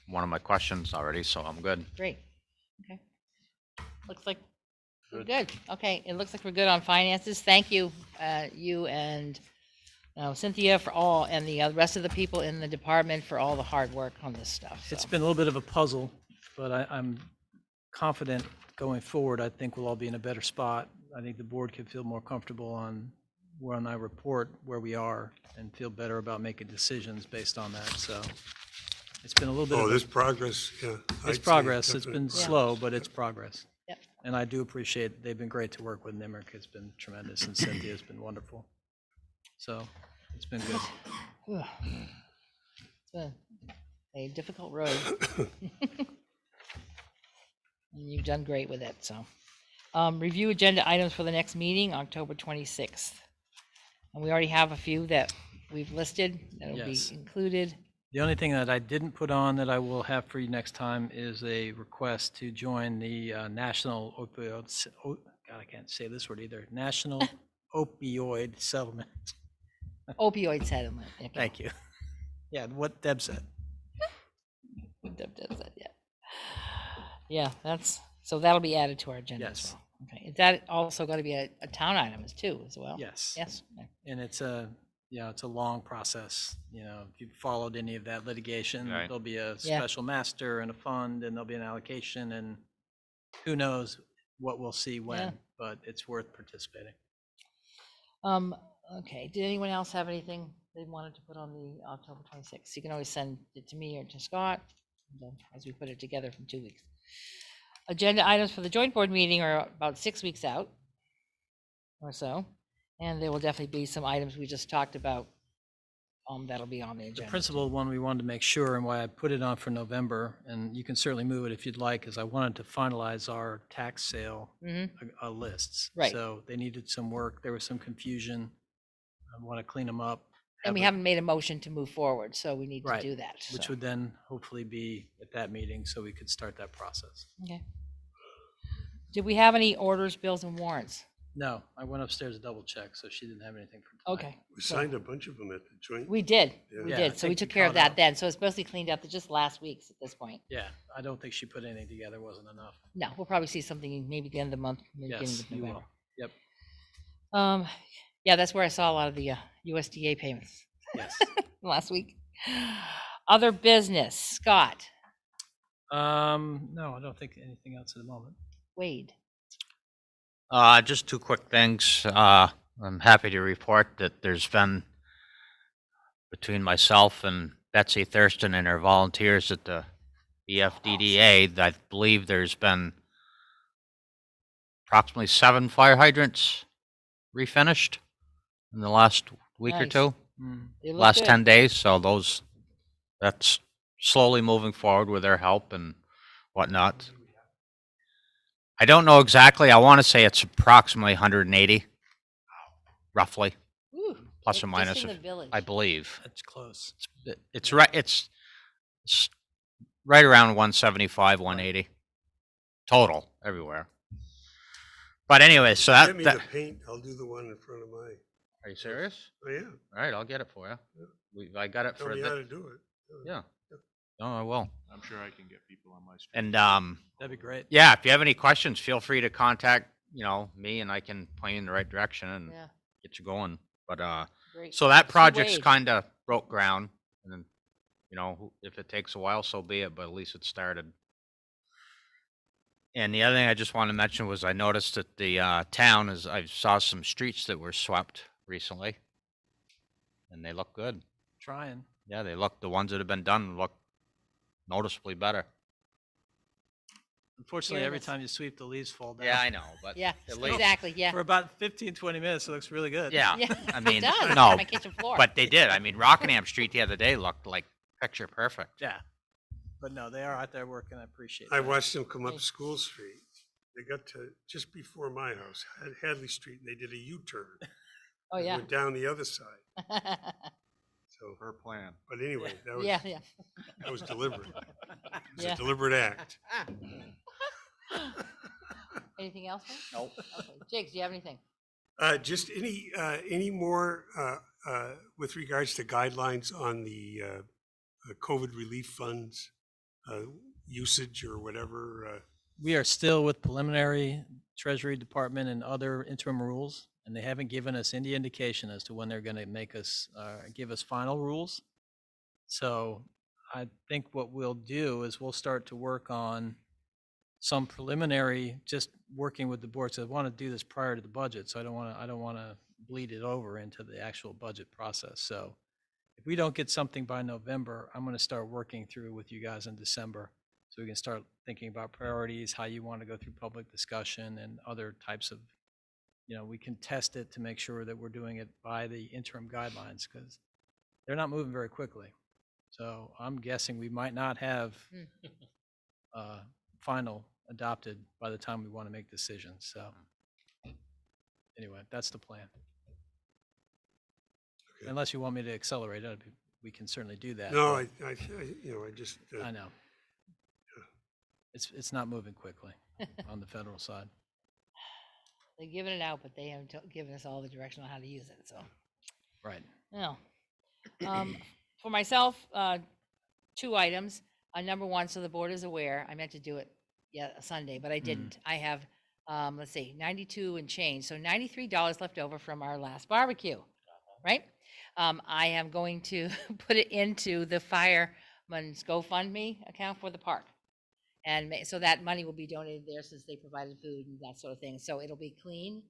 C: one of my questions already, so I'm good.
A: Great. Okay. Looks like we're good. Okay, it looks like we're good on finances. Thank you, you and Cynthia and the rest of the people in the department for all the hard work on this stuff.
D: It's
A: so.
D: been a little bit of a puzzle, but I'm confident going forward. I think we'll all be in a better spot. I think the board can feel more comfortable on when I report where we are and feel better about making decisions based on that. So it's been a little bit
E: Oh,
D: of
E: there's progress, yeah.
D: it's
E: I'd say
D: progress. It's
E: definite
D: been
E: progress.
D: slow, but it's progress.
A: Yep.
D: And I do appreciate it. They've been great to work with. NIMRIC has been tremendous, and Cynthia's been wonderful. So it's been good.
A: It's been a difficult road. And you've done great with it, so. Review agenda items for the next meeting, October 26th. And we already have a few that we've listed that'll be
D: Yes.
A: included.
D: The only thing that I didn't put on that I will have for you next time is a request to join the National Opioid, God, I can't say this word either, National Opioid Settlement.
A: Opioid settlement. Okay.
D: Thank you. Yeah, what Deb said.
A: Deb does that, yeah. Yeah, so that'll be added to our agenda as
D: Yes.
A: well. Okay, is that also going to be a town item too, as well?
D: Yes.
A: Yes, okay.
D: And it's a it's a long process. If you've followed any of that litigation,
C: Right.
D: there'll be a special master and a fund, and there'll be an allocation, and who knows what we'll see when,
A: Yeah.
D: but it's worth participating.
A: Okay, did anyone else have anything they wanted to put on the October 26th? You can always send it to me or to Scott as we put it together from 2 weeks. Agenda items for the joint board meeting are about 6 weeks out or so, and there will definitely be some items we just talked about that'll be on the
D: The
A: agenda.
D: principal one we wanted to make sure, and why I put it on for November, and you can certainly move it if you'd like, is I wanted to finalize our tax sale lists.
A: Right.
D: So they needed some work. There was some confusion. I want to clean them up.
A: And we
D: have
A: haven't made a motion to move forward, so we need to
D: Right,
A: do that.
D: which
A: so.
D: would then hopefully be at that meeting, so we could start that process.
A: Okay. Did we have any orders, bills, and warrants?
D: No, I went upstairs to double check, so she didn't have anything for tonight.
A: Okay.
E: We signed a bunch of them at the joint.
A: We did.
E: Yeah.
A: We
D: Yeah, I
A: did. So we
D: think
A: took
D: you
A: care of
D: caught
A: that
D: up.
A: then. So it's mostly cleaned up to just last week's at this point.
D: Yeah, I don't think she put anything together, wasn't enough.
A: No, we'll probably see something maybe the end of the month, maybe beginning
D: Yes,
A: of
D: you
A: November.
D: will. Yep.
A: Yeah, that's where I saw a lot of the USDA payments
D: Yes.
A: last week. Other business, Scott,
D: No, I don't think anything else at the moment.
A: Wade.
C: Just two quick things. I'm happy to report that there's been, between myself and Betsy Thurston and her volunteers at the EFDDA, I believe there's been approximately 7 fire hydrants refinished in the last week or
A: Nice.
C: two,
A: They look
C: last
A: good.
C: 10 days. So that's slowly moving forward with their help and whatnot. I don't know exactly. I want to say it's approximately 180, roughly,
A: Ooh,
C: plus
A: just
C: or minus,
A: in the
C: if-
A: village.
C: I believe.
D: That's close.
C: It's right. It's right around 175, 180 total everywhere. But anyway, so
E: Get me
C: that
E: the paint, I'll do the one in front of mine.
C: are you serious?
E: Oh, yeah,
C: All right, I'll get it for you. I got it
E: tell
C: for
E: me how to do it.
C: yeah. No, I will.
F: I'm sure I can get people on my street.
C: And
D: That'd be great.
C: yeah, if you have any questions, feel free to contact me, and I can point you in the right direction and
A: Yeah,
C: get you going. But
A: great.
C: so that
A: See
C: project's
A: Wade.
C: kind of broke ground, and then if it takes a while, so be it. But at least it started. And the other thing I just wanted to mention was I noticed that the town I saw some streets that were swept recently, and they look good.
D: Trying.
C: Yeah, the ones that have been done look noticeably better.
D: Unfortunately,
A: Here it
D: every
A: is.
D: time you sweep, the leaves fall down.
C: Yeah, I know, but
A: Yeah,
C: at least,
A: exactly, yeah.
D: For about 15, 20 minutes, it looks really good.
C: yeah.
A: Yeah,
C: I
A: it
C: mean,
A: does, it's
C: no,
A: on my kitchen floor.
C: but they did. I mean, Rockingham Street the other day looked like picture perfect.
D: Yeah. But no, they are out there working. I appreciate
E: I
D: that.
E: watched them come up
A: Nice.
E: School Street. They got to just before my house, Hadley Street, and they did a U-turn.
A: Oh,
E: and
A: yeah.
E: Went down the other side. So,
F: Per plan.
E: but anyway, that was,
A: Yeah, yeah.
E: that was deliberate. It was
A: Yeah.
E: a deliberate act.
A: Anything else? Nope. Okay, Jakes, do you have anything?
E: Just any more with regards to guidelines on the COVID relief funds usage or whatever?
D: We are still with preliminary Treasury Department and other interim rules, and they haven't given us any indication as to when they're going to make us, give us final rules. So I think what we'll do is we'll start to work on some preliminary, just working with the board. So I want to do this prior to the budget, so I don't want to bleed it over into the actual budget process. So if we don't get something by November, I'm going to start working through with you guys in December, so we can start thinking about priorities, how you want to go through public discussion and other types of, we can test it to make sure that we're doing it by the interim guidelines, because they're not moving very quickly. So I'm guessing we might not have final adopted by the time we want to make decisions. So anyway, that's the plan.
E: Okay.
D: Unless you want me to accelerate it, we can certainly do that.
E: No,
D: but
E: I just,
D: I know. It's not moving quickly on the federal side.
A: They're giving it out, but they haven't given us all the direction on how to use it, so.
D: Right.
A: No. For myself, 2 items. Number 1, so the board is aware, I meant to do it Sunday, but I didn't. I have, let's see, 92 and change, so $93 left over from our last barbecue, right? I am going to put it into the fireman's GoFundMe account for the park. And so that money will be donated there since they provided food and that sort of thing. So it'll be clean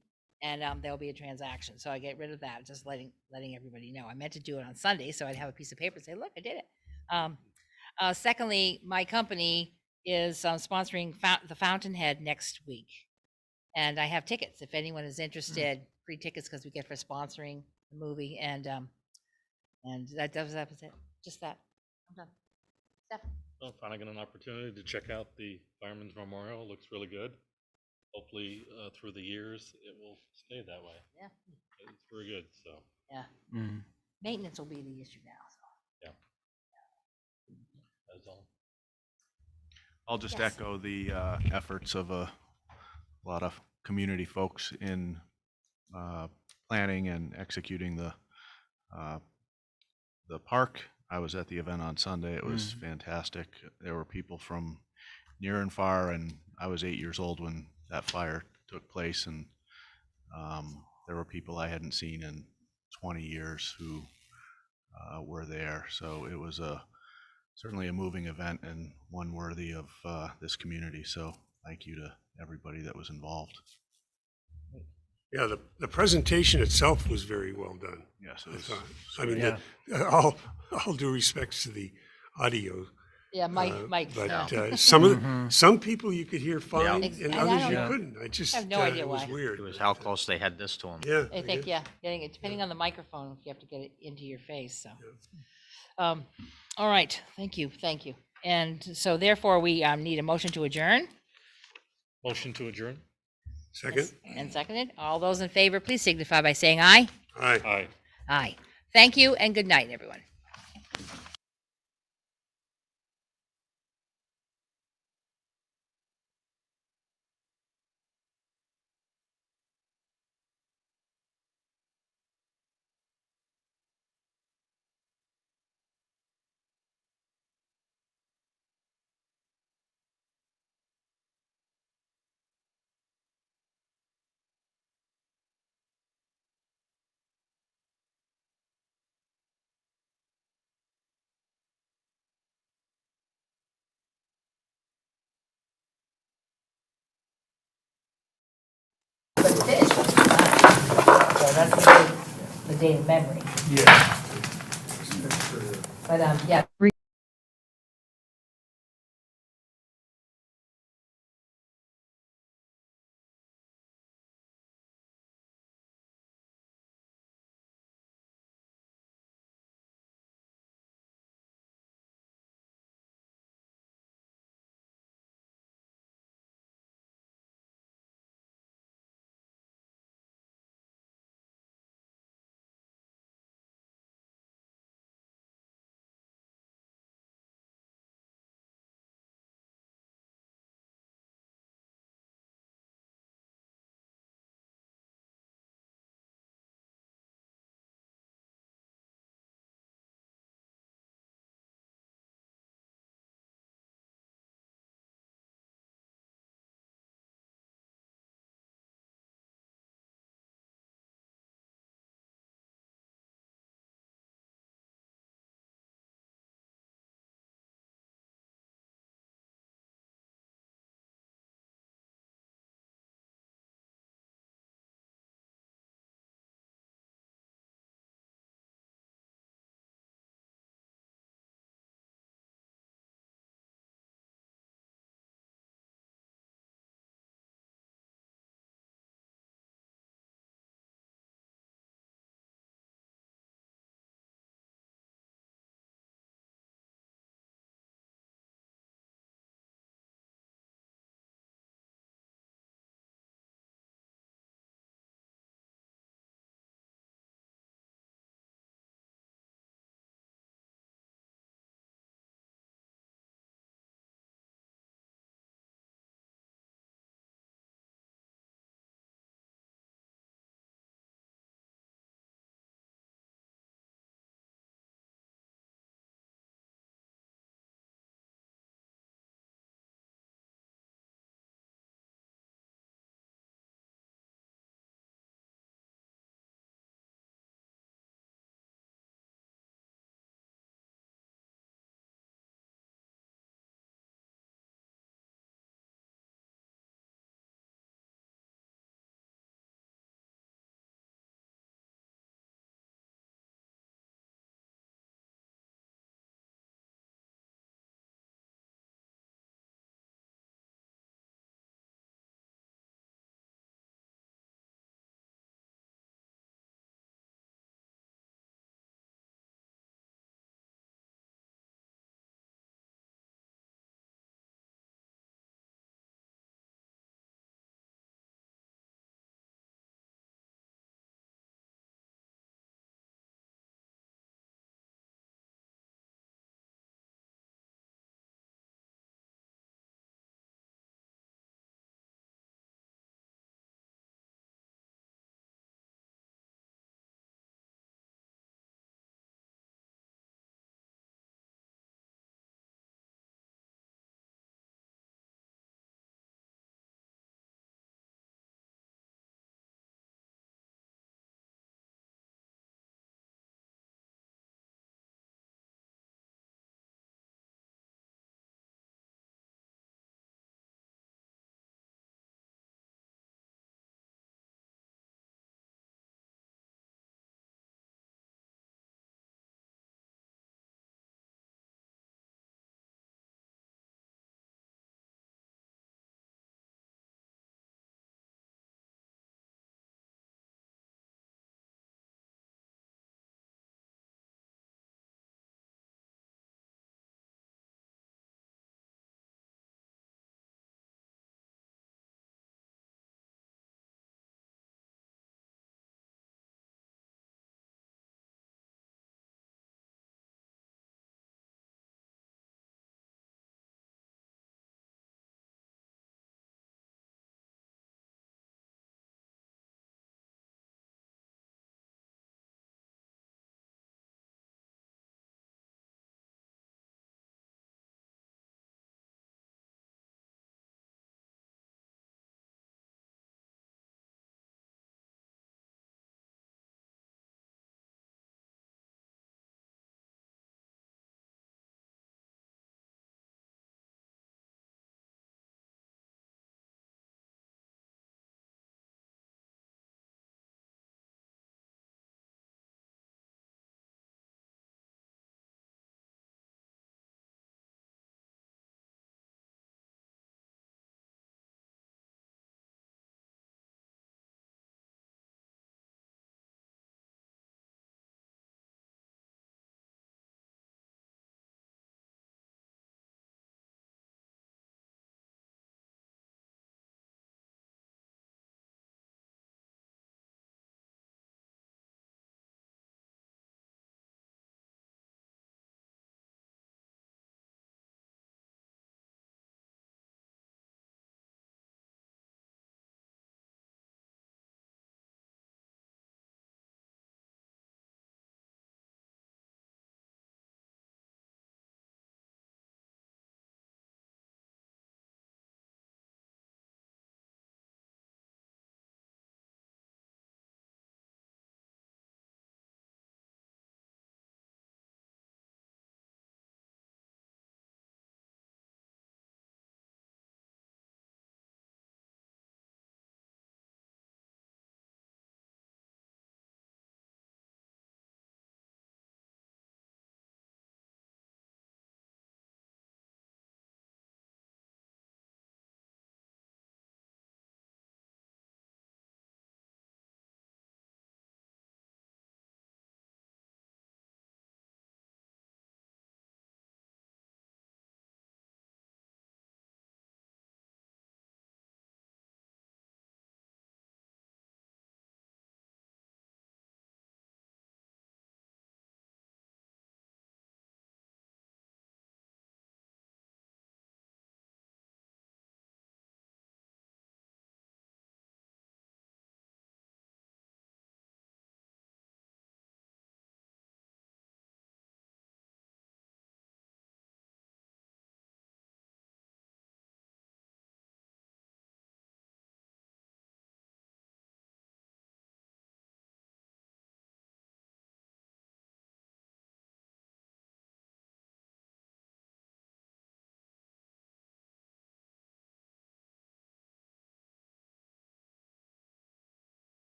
A: and there'll be a transaction. So I get rid of that, just letting everybody know. I meant to do it on Sunday, so I'd have a piece of paper and say, look, I did it. Secondly, my company is sponsoring the Fountainhead next week. And I have tickets if anyone is interested, free tickets because we get for sponsoring the movie. And that was it. Just that. I'm done. Steph?
G: Well, finally get an opportunity to check out the Fireman's Memorial. It looks really good. Hopefully, through the years, it will stay that way.
A: Yeah.
G: It's very good, so,
A: Yeah.
D: Mm.
A: Maintenance will be the issue now. So.
G: that's all.
F: I'll just
A: Yes.
F: echo the efforts of a lot of community folks in planning and executing the park. I was at the event on Sunday. It was fantastic. There were people from near and far, and I was 8 years old when that fire took place, and there were people I hadn't seen in 20 years who were there. So it was certainly a moving event and one worthy of this community. So thank you to everybody that was involved.
E: Yeah, the presentation itself was very well done.
F: Yes, it
E: I
F: was.
E: thought. I mean,
D: Yeah.
E: all due respects to the audio.
A: Yeah, Mike.
E: But
A: Yeah.
E: some people you could hear fine,
A: Ex-
E: and
A: and I
E: others
A: don't
E: you
D: know.
E: couldn't. I just
A: have no idea
E: it was
A: why.
E: weird.
C: It was how close they had this to them.
E: Yeah,
A: I think, getting it, depending on the microphone, if you have to get it into your face, so. All right, thank you. And so therefore, we need a motion to adjourn.
G: Motion to adjourn?
E: Second.
A: And seconded. All those in favor, please signify by saying aye.
E: All right.
G: Aye.
A: Aye. Thank you and good night, everyone. But the finish was not. So that's the date of memory.
E: Yeah.
A: But, yeah.